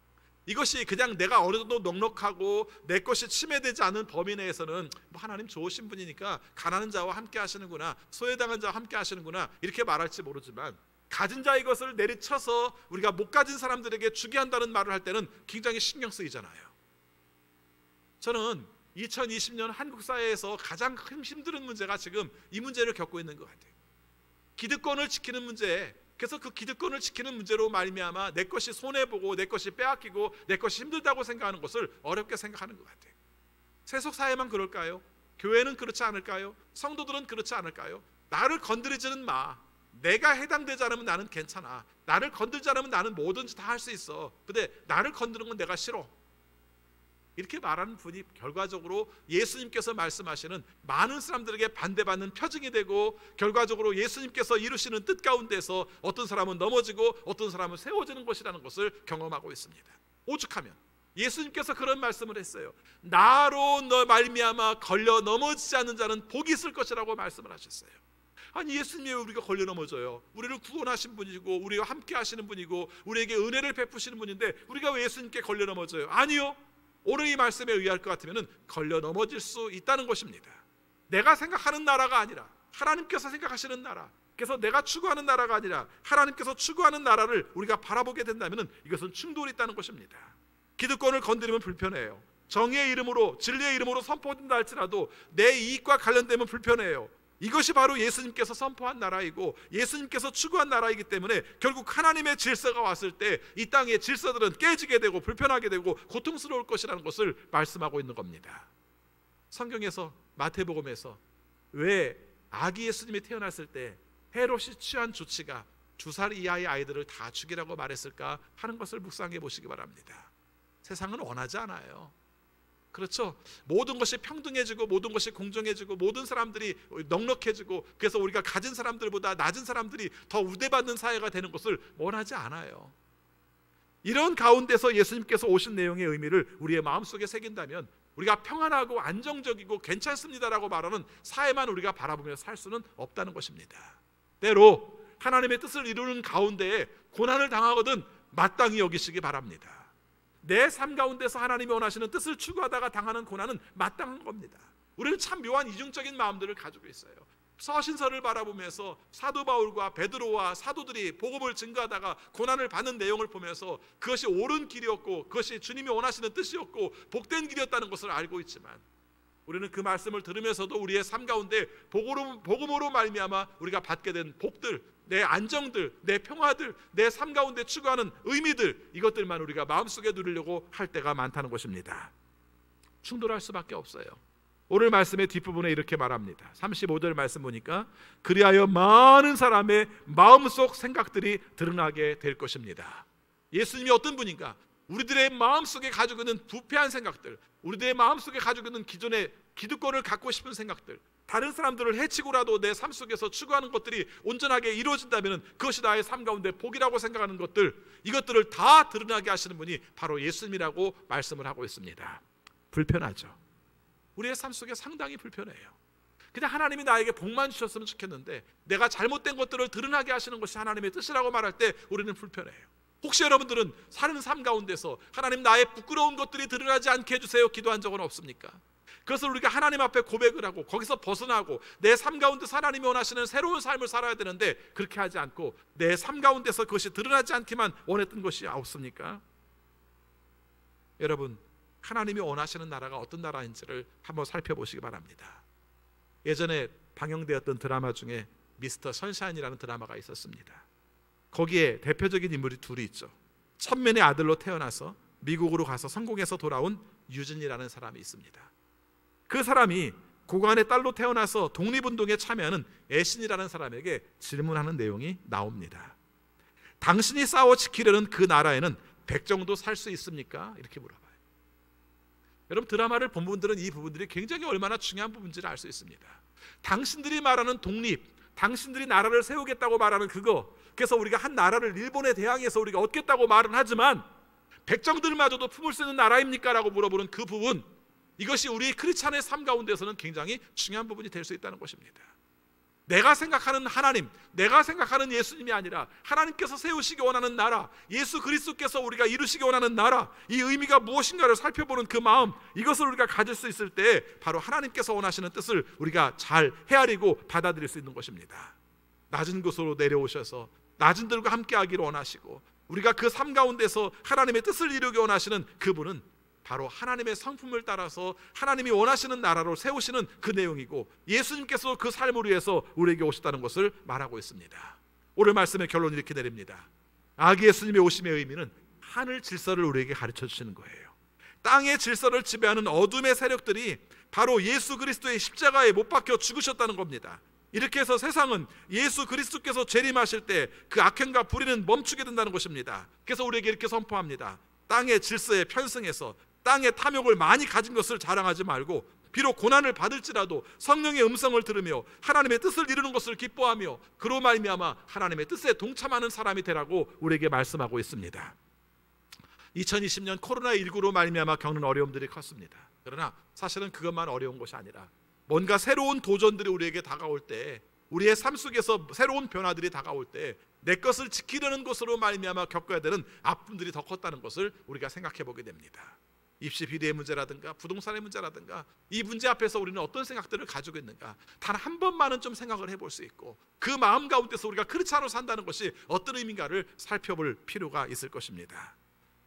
A: 이것이 그냥 내가 어느 정도 넉넉하고 내 것이 침해되지 않은 범위 내에서는 뭐 하나님 좋으신 분이니까 가난한 자와 함께 하시는구나, 소외당한 자와 함께 하시는구나 이렇게 말할지 모르지만, 가진 자의 것을 내리쳐서 우리가 못 가진 사람들에게 주게 한다는 말을 할 때는 굉장히 신경 쓰이잖아요. 저는 2020년 한국 사회에서 가장 힘든 문제가 지금 이 문제를 겪고 있는 것 같아요. 기득권을 지키는 문제. 그래서 그 기득권을 지키는 문제로 말미암아 내 것이 손해보고 내 것이 빼앗기고 내 것이 힘들다고 생각하는 것을 어렵게 생각하는 것 같아요. 세속 사회만 그럴까요? 교회는 그렇지 않을까요? 성도들은 그렇지 않을까요? 나를 건드리지는 마. 내가 해당되지 않으면 나는 괜찮아. 나를 건들지 않으면 나는 뭐든지 다 할 수 있어. 근데 나를 건드는 건 내가 싫어. 이렇게 말하는 분이 결과적으로 예수님께서 말씀하시는 많은 사람들에게 반대받는 표징이 되고, 결과적으로 예수님께서 이루시는 뜻 가운데서 어떤 사람은 넘어지고 어떤 사람은 세워지는 것이라는 것을 경험하고 있습니다. 오죽하면 예수님께서 그런 말씀을 했어요. 나로 말미암아 걸려 넘어지지 않는 자는 복이 있을 것이라고 말씀을 하셨어요. 아니, 예수님이 우리가 걸려 넘어져요? 우리를 구원하신 분이고 우리와 함께 하시는 분이고 우리에게 은혜를 베푸시는 분인데 우리가 왜 예수님께 걸려 넘어져요? 아니요. 오늘 이 말씀에 의할 것 같으면 걸려 넘어질 수 있다는 것입니다. 내가 생각하는 나라가 아니라 하나님께서 생각하시는 나라, 그래서 내가 추구하는 나라가 아니라 하나님께서 추구하는 나라를 우리가 바라보게 된다면 이것은 충돌이 있다는 것입니다. 기득권을 건드리면 불편해요. 정의의 이름으로, 진리의 이름으로 선포된다 할지라도 내 이익과 관련되면 불편해요. 이것이 바로 예수님께서 선포한 나라이고 예수님께서 추구한 나라이기 때문에 결국 하나님의 질서가 왔을 때 이 땅의 질서들은 깨지게 되고 불편하게 되고 고통스러울 것이라는 것을 말씀하고 있는 겁니다. 성경에서, 마태복음에서 왜 아기 예수님이 태어났을 때 헤롯이 취한 조치가 2살 이하의 아이들을 다 죽이라고 말했을까 하는 것을 묵상해 보시기 바랍니다. 세상은 원하지 않아요. 그렇죠. 모든 것이 평등해지고 모든 것이 공정해지고 모든 사람들이 넉넉해지고, 그래서 우리가 가진 사람들보다 낮은 사람들이 더 우대받는 사회가 되는 것을 원하지 않아요. 이런 가운데서 예수님께서 오신 내용의 의미를 우리의 마음속에 새긴다면 우리가 평안하고 안정적이고 괜찮습니다라고 말하는 사회만 우리가 바라보며 살 수는 없다는 것입니다. 때로 하나님의 뜻을 이루는 가운데에 고난을 당하거든 마땅히 여기시기 바랍니다. 내 삶 가운데서 하나님이 원하시는 뜻을 추구하다가 당하는 고난은 마땅한 겁니다. 우리는 참 묘한 이중적인 마음들을 가지고 있어요. 서신서를 바라보면서 사도 바울과 베드로와 사도들이 복음을 증거하다가 고난을 받는 내용을 보면서 그것이 옳은 길이었고 그것이 주님이 원하시는 뜻이었고 복된 길이었다는 것을 알고 있지만, 우리는 그 말씀을 들으면서도 우리의 삶 가운데 복음으로 말미암아 우리가 받게 된 복들, 내 안정들, 내 평화들, 내 삶 가운데 추구하는 의미들, 이것들만 우리가 마음속에 누리려고 할 때가 많다는 것입니다. 충돌할 수밖에 없어요. 오늘 말씀의 뒷부분에 이렇게 말합니다. 35절 말씀 보니까 그리하여 많은 사람의 마음속 생각들이 드러나게 될 것입니다. 예수님이 어떤 분인가? 우리들의 마음속에 가지고 있는 부패한 생각들, 우리들의 마음속에 가지고 있는 기존의 기득권을 갖고 싶은 생각들, 다른 사람들을 해치고라도 내 삶 속에서 추구하는 것들이 온전하게 이루어진다면 그것이 나의 삶 가운데 복이라고 생각하는 것들, 이것들을 다 드러나게 하시는 분이 바로 예수님이라고 말씀을 하고 있습니다. 불편하죠. 우리의 삶 속에 상당히 불편해요. 그냥 하나님이 나에게 복만 주셨으면 좋겠는데 내가 잘못된 것들을 드러나게 하시는 것이 하나님의 뜻이라고 말할 때 우리는 불편해요. 혹시 여러분들은 사는 삶 가운데서 하나님, 나의 부끄러운 것들이 드러나지 않게 해주세요 기도한 적은 없습니까? 그것을 우리가 하나님 앞에 고백을 하고 거기서 벗어나고 내 삶 가운데서 하나님이 원하시는 새로운 삶을 살아야 되는데 그렇게 하지 않고 내 삶 가운데서 그것이 드러나지 않기만 원했던 것이 없습니까? 여러분, 하나님이 원하시는 나라가 어떤 나라인지를 한번 살펴보시기 바랍니다. 예전에 방영되었던 드라마 중에 미스터 선샤인이라는 드라마가 있었습니다. 거기에 대표적인 인물이 둘이 있죠. 천면의 아들로 태어나서 미국으로 가서 성공해서 돌아온 유진이라는 사람이 있습니다. 그 사람이 고관의 딸로 태어나서 독립운동에 참여하는 애신이라는 사람에게 질문하는 내용이 나옵니다. 당신이 싸워 지키려는 그 나라에는 백정도 살 수 있습니까? 이렇게 물어봐요. 여러분, 드라마를 본 분들은 이 부분들이 굉장히 얼마나 중요한 부분인지를 알 수 있습니다. 당신들이 말하는 독립, 당신들이 나라를 세우겠다고 말하는 그거, 그래서 우리가 한 나라를 일본에 대항해서 우리가 얻겠다고 말은 하지만 백정들마저도 품을 수 있는 나라입니까? 라고 물어보는 그 부분, 이것이 우리 크리스찬의 삶 가운데서는 굉장히 중요한 부분이 될 수 있다는 것입니다. 내가 생각하는 하나님, 내가 생각하는 예수님이 아니라 하나님께서 세우시기 원하는 나라, 예수 그리스도께서 우리가 이루시기 원하는 나라, 이 의미가 무엇인가를 살펴보는 그 마음, 이것을 우리가 가질 수 있을 때 바로 하나님께서 원하시는 뜻을 우리가 잘 헤아리고 받아들일 수 있는 것입니다. 낮은 곳으로 내려오셔서 낮은 들과 함께하기를 원하시고 우리가 그 삶 가운데서 하나님의 뜻을 이루기 원하시는 그분은 바로 하나님의 성품을 따라서 하나님이 원하시는 나라로 세우시는 그 내용이고, 예수님께서 그 삶을 위해서 우리에게 오셨다는 것을 말하고 있습니다. 오늘 말씀의 결론을 이렇게 내립니다. 아기 예수님의 오심의 의미는 하늘 질서를 우리에게 가르쳐 주시는 거예요. 땅의 질서를 지배하는 어둠의 세력들이 바로 예수 그리스도의 십자가에 못 박혀 죽으셨다는 겁니다. 이렇게 해서 세상은 예수 그리스도께서 재림하실 때 그 악행과 불의는 멈추게 된다는 것입니다. 그래서 우리에게 이렇게 선포합니다. 땅의 질서에 편승해서 땅의 탐욕을 많이 가진 것을 자랑하지 말고, 비록 고난을 받을지라도 성령의 음성을 들으며 하나님의 뜻을 이루는 것을 기뻐하며 그로 말미암아 하나님의 뜻에 동참하는 사람이 되라고 우리에게 말씀하고 있습니다. 2020년 코로나19로 말미암아 겪는 어려움들이 컸습니다. 그러나 사실은 그것만 어려운 것이 아니라 뭔가 새로운 도전들이 우리에게 다가올 때, 우리의 삶 속에서 새로운 변화들이 다가올 때 내 것을 지키려는 것으로 말미암아 겪어야 되는 아픔들이 더 컸다는 것을 우리가 생각해 보게 됩니다. 입시 비리의 문제라든가 부동산의 문제라든가 이 문제 앞에서 우리는 어떤 생각들을 가지고 있는가, 단 한 번만은 좀 생각을 해볼 수 있고 그 마음 가운데서 우리가 크리스찬으로 산다는 것이 어떤 의미인가를 살펴볼 필요가 있을 것입니다.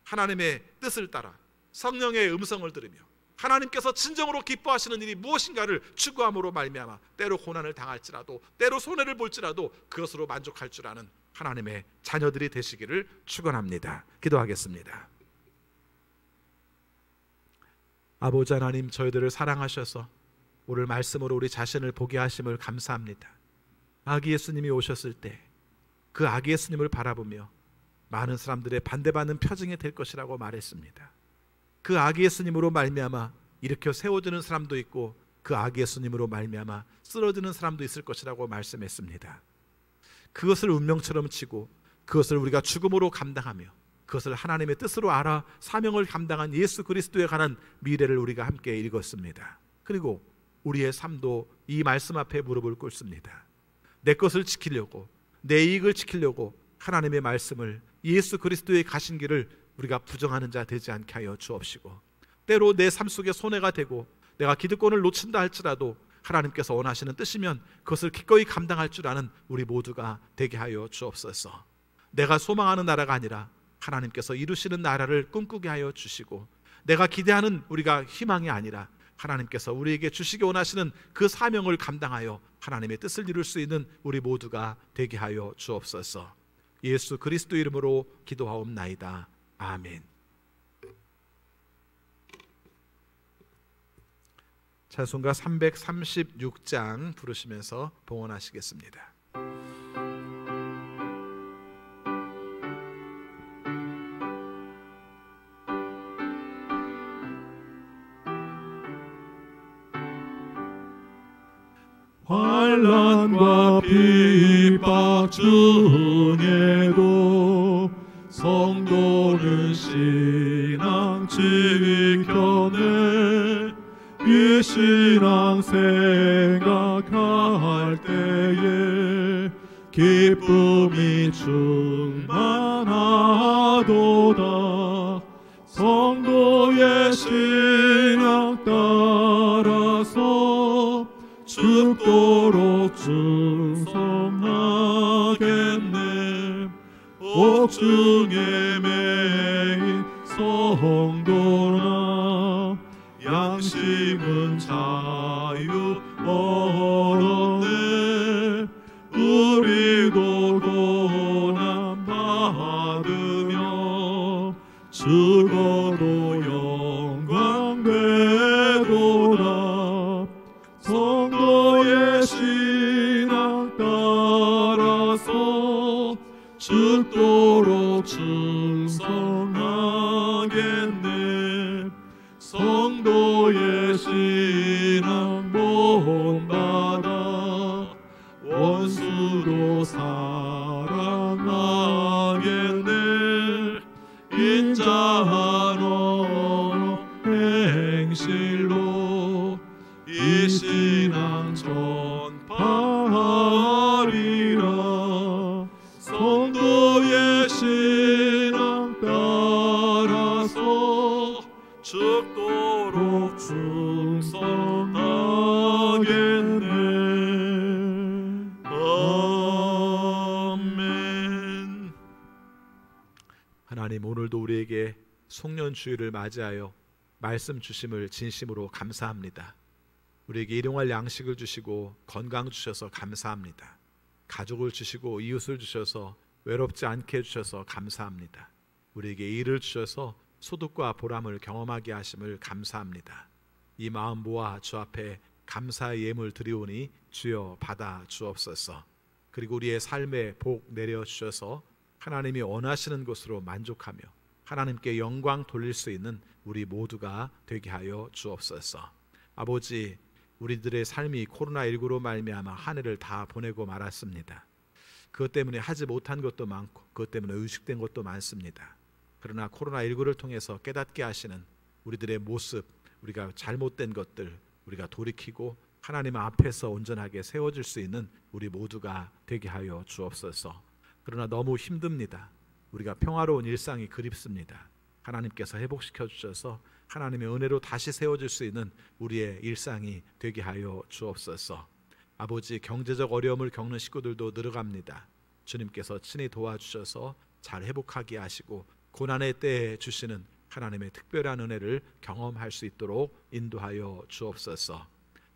A: 하나님의 뜻을 따라 성령의 음성을 들으며 하나님께서 진정으로 기뻐하시는 일이 무엇인가를 추구함으로 말미암아 때로 고난을 당할지라도 때로 손해를 볼지라도 그것으로 만족할 줄 아는 하나님의 자녀들이 되시기를 축원합니다. 기도하겠습니다. 아버지 하나님, 저희들을 사랑하셔서 오늘 말씀으로 우리 자신을 보게 하심을 감사합니다. 아기 예수님이 오셨을 때 그 아기 예수님을 바라보며 많은 사람들의 반대받는 표징이 될 것이라고 말했습니다. 그 아기 예수님으로 말미암아 일으켜 세워지는 사람도 있고 그 아기 예수님으로 말미암아 쓰러지는 사람도 있을 것이라고 말씀했습니다. 그것을 운명처럼 치고 그것을 우리가 죽음으로 감당하며 그것을 하나님의 뜻으로 알아 사명을 감당한 예수 그리스도에 관한 미래를 우리가 함께 읽었습니다. 그리고 우리의 삶도 이 말씀 앞에 무릎을 꿇습니다. 내 것을 지키려고, 내 이익을 지키려고 하나님의 말씀을, 예수 그리스도의 가신 길을 우리가 부정하는 자 되지 않게 하여 주옵시고, 때로 내 삶 속에 손해가 되고 내가 기득권을 놓친다 할지라도 하나님께서 원하시는 뜻이면 그것을 기꺼이 감당할 줄 아는 우리 모두가 되게 하여 주옵소서. 내가 소망하는 나라가 아니라 하나님께서 이루시는 나라를 꿈꾸게 하여 주시고, 내가 기대하는 우리가 희망이 아니라 하나님께서 우리에게 주시기 원하시는 그 사명을 감당하여 하나님의 뜻을 이룰 수 있는 우리 모두가 되게 하여 주옵소서. 예수 그리스도 이름으로 기도하옵나이다. 아멘. 찬송가 336장 부르시면서 봉헌하시겠습니다.
B: 환난과 핍박 중에도 성도는 신앙 지켜내. 이 신앙 생각할 때에 기쁨이 충만하도다. 성도의 신앙 따라서 죽도록 충성하겠네. 옥중에 매인 성도나 양심은 자유 얻었네. 우리도 고난 받으며 죽어도 영광 되도다. 성도의 신앙 따라서 죽도록 충성하겠네. 성도의 신앙 본받아 원수도 사랑하겠네. 인자한 언어 행실로 이 신앙 전파하겠네. 하리라. 성도의 신앙 따라서 죽도록 충성하겠네. 아멘.
A: 하나님, 오늘도 우리에게 송년주일을 맞이하여 말씀 주심을 진심으로 감사합니다. 우리에게 일용할 양식을 주시고 건강 주셔서 감사합니다. 가족을 주시고 이웃을 주셔서 외롭지 않게 해주셔서 감사합니다. 우리에게 일을 주셔서 소득과 보람을 경험하게 하심을 감사합니다. 이 마음 모아 주 앞에 감사의 예물 드리오니 주여 받아 주옵소서. 그리고 우리의 삶에 복 내려 주셔서 하나님이 원하시는 것으로 만족하며 하나님께 영광 돌릴 수 있는 우리 모두가 되게 하여 주옵소서. 아버지, 우리들의 삶이 코로나19로 말미암아 한 해를 다 보내고 말았습니다. 그것 때문에 하지 못한 것도 많고 그것 때문에 의식된 것도 많습니다. 그러나 코로나19를 통해서 깨닫게 하시는 우리들의 모습, 우리가 잘못된 것들 우리가 돌이키고 하나님 앞에서 온전하게 세워질 수 있는 우리 모두가 되게 하여 주옵소서. 그러나 너무 힘듭니다. 우리가 평화로운 일상이 그립습니다. 하나님께서 회복시켜 주셔서 하나님의 은혜로 다시 세워질 수 있는 우리의 일상이 되게 하여 주옵소서. 아버지, 경제적 어려움을 겪는 식구들도 늘어갑니다. 주님께서 친히 도와주셔서 잘 회복하게 하시고 고난의 때에 주시는 하나님의 특별한 은혜를 경험할 수 있도록 인도하여 주옵소서.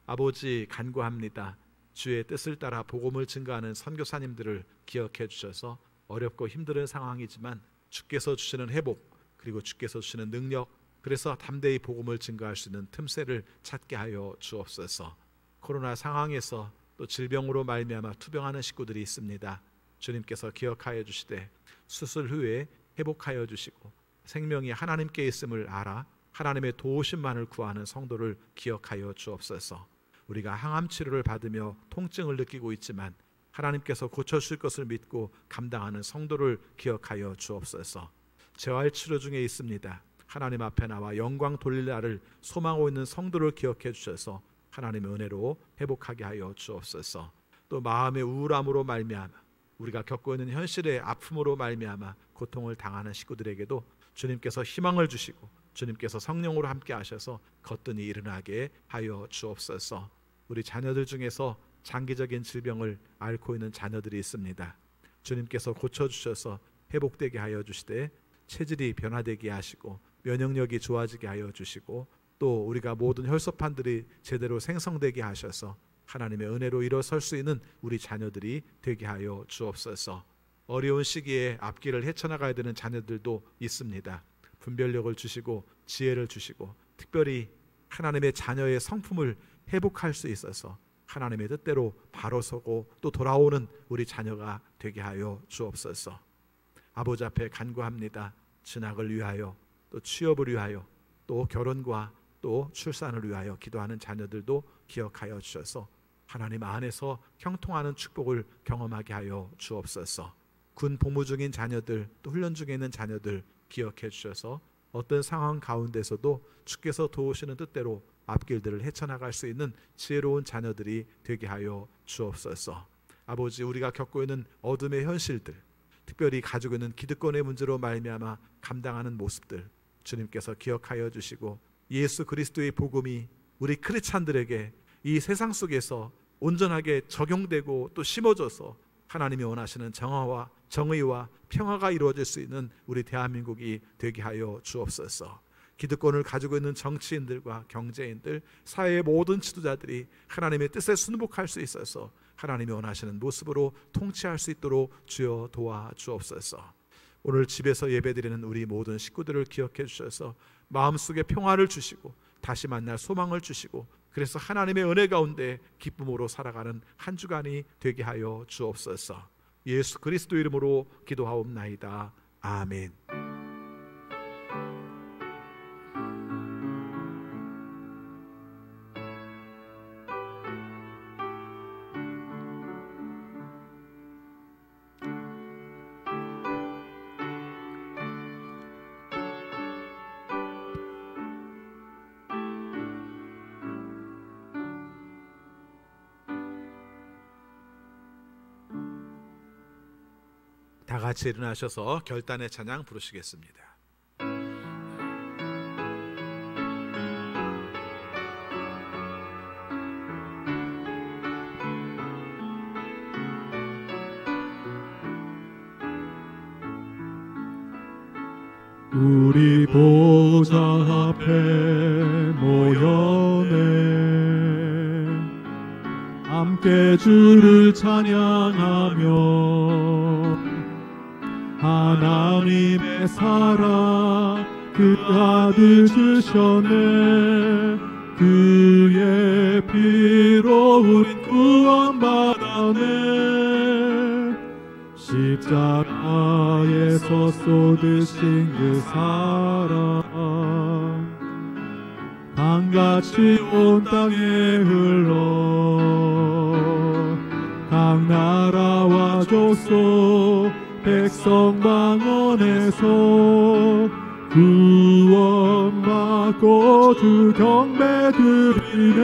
A: 아버지, 간구합니다. 주의 뜻을 따라 복음을 증거하는 선교사님들을 기억해 주셔서 어렵고 힘든 상황이지만 주께서 주시는 회복 그리고 주께서 주시는 능력, 그래서 담대히 복음을 증거할 수 있는 틈새를 찾게 하여 주옵소서. 코로나 상황에서 또 질병으로 말미암아 투병하는 식구들이 있습니다. 주님께서 기억하여 주시되 수술 후에 회복하여 주시고 생명이 하나님께 있음을 알아 하나님의 도우심만을 구하는 성도를 기억하여 주옵소서. 우리가 항암 치료를 받으며 통증을 느끼고 있지만 하나님께서 고쳐주실 것을 믿고 감당하는 성도를 기억하여 주옵소서. 재활 치료 중에 있습니다. 하나님 앞에 나와 영광 돌릴 날을 소망하고 있는 성도를 기억해 주셔서 하나님의 은혜로 회복하게 하여 주옵소서. 또 마음의 우울함으로 말미암아 우리가 겪고 있는 현실의 아픔으로 말미암아 고통을 당하는 식구들에게도 주님께서 희망을 주시고 주님께서 성령으로 함께 하셔서 거뜬히 일어나게 하여 주옵소서. 우리 자녀들 중에서 장기적인 질병을 앓고 있는 자녀들이 있습니다. 주님께서 고쳐주셔서 회복되게 하여 주시되 체질이 변화되게 하시고 면역력이 좋아지게 하여 주시고 또 우리가 모든 혈소판들이 제대로 생성되게 하셔서 하나님의 은혜로 일어설 수 있는 우리 자녀들이 되게 하여 주옵소서. 어려운 시기에 앞길을 헤쳐나가야 되는 자녀들도 있습니다. 분별력을 주시고 지혜를 주시고 특별히 하나님의 자녀의 성품을 회복할 수 있어서 하나님의 뜻대로 바로 서고 또 돌아오는 우리 자녀가 되게 하여 주옵소서. 아버지 앞에 간구합니다. 진학을 위하여 또 취업을 위하여 또 결혼과 또 출산을 위하여 기도하는 자녀들도 기억하여 주셔서 하나님 안에서 형통하는 축복을 경험하게 하여 주옵소서. 군 복무 중인 자녀들 또 훈련 중에 있는 자녀들 기억해 주셔서 어떤 상황 가운데서도 주께서 도우시는 뜻대로 앞길들을 헤쳐나갈 수 있는 지혜로운 자녀들이 되게 하여 주옵소서. 아버지, 우리가 겪고 있는 어둠의 현실들 특별히 가지고 있는 기득권의 문제로 말미암아 감당하는 모습들 주님께서 기억하여 주시고 예수 그리스도의 복음이 우리 크리스찬들에게 이 세상 속에서 온전하게 적용되고 또 심어져서 하나님이 원하시는 정화와 정의와 평화가 이루어질 수 있는 우리 대한민국이 되게 하여 주옵소서. 기득권을 가지고 있는 정치인들과 경제인들, 사회의 모든 지도자들이 하나님의 뜻에 순복할 수 있어서 하나님이 원하시는 모습으로 통치할 수 있도록 주여 도와주옵소서. 오늘 집에서 예배드리는 우리 모든 식구들을 기억해 주셔서 마음속에 평화를 주시고 다시 만날 소망을 주시고 그래서 하나님의 은혜 가운데 기쁨으로 살아가는 한 주간이 되게 하여 주옵소서. 예수 그리스도 이름으로 기도하옵나이다. 아멘. 다 같이 일어나셔서 결단의 찬양 부르시겠습니다.
B: 우리 보좌 앞에 모여네 함께 주를 찬양하며 하나님의 사랑 그 아들 주셨네 그의 피로 우린 구원받았네 십자가에서 쏟으신 그 사랑 강같이 온 땅에 흘러 각 나라와 족속 백성 방언에서 구원받고 주 경배 드리네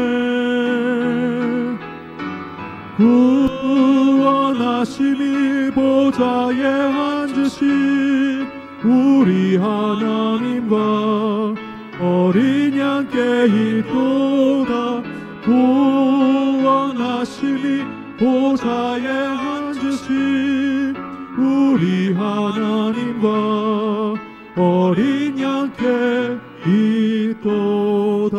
B: 구원하심이 보좌에 앉으신 우리 하나님과 어린 양께 있도다 구원하심이 보좌에 앉으신 우리 하나님과 어린 양께 있도다.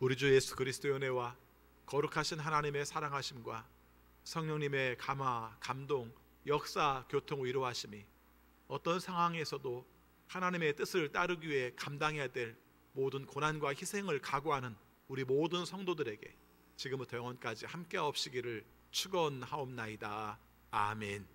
A: 우리 주 예수 그리스도의 은혜와 거룩하신 하나님의 사랑하심과 성령님의 감화, 감동, 역사, 교통, 위로하심이 어떤 상황에서도 하나님의 뜻을 따르기 위해 감당해야 될 모든 고난과 희생을 각오하는 우리 모든 성도들에게 지금부터 영원까지 함께 없시기를 축원하옵나이다. 아멘.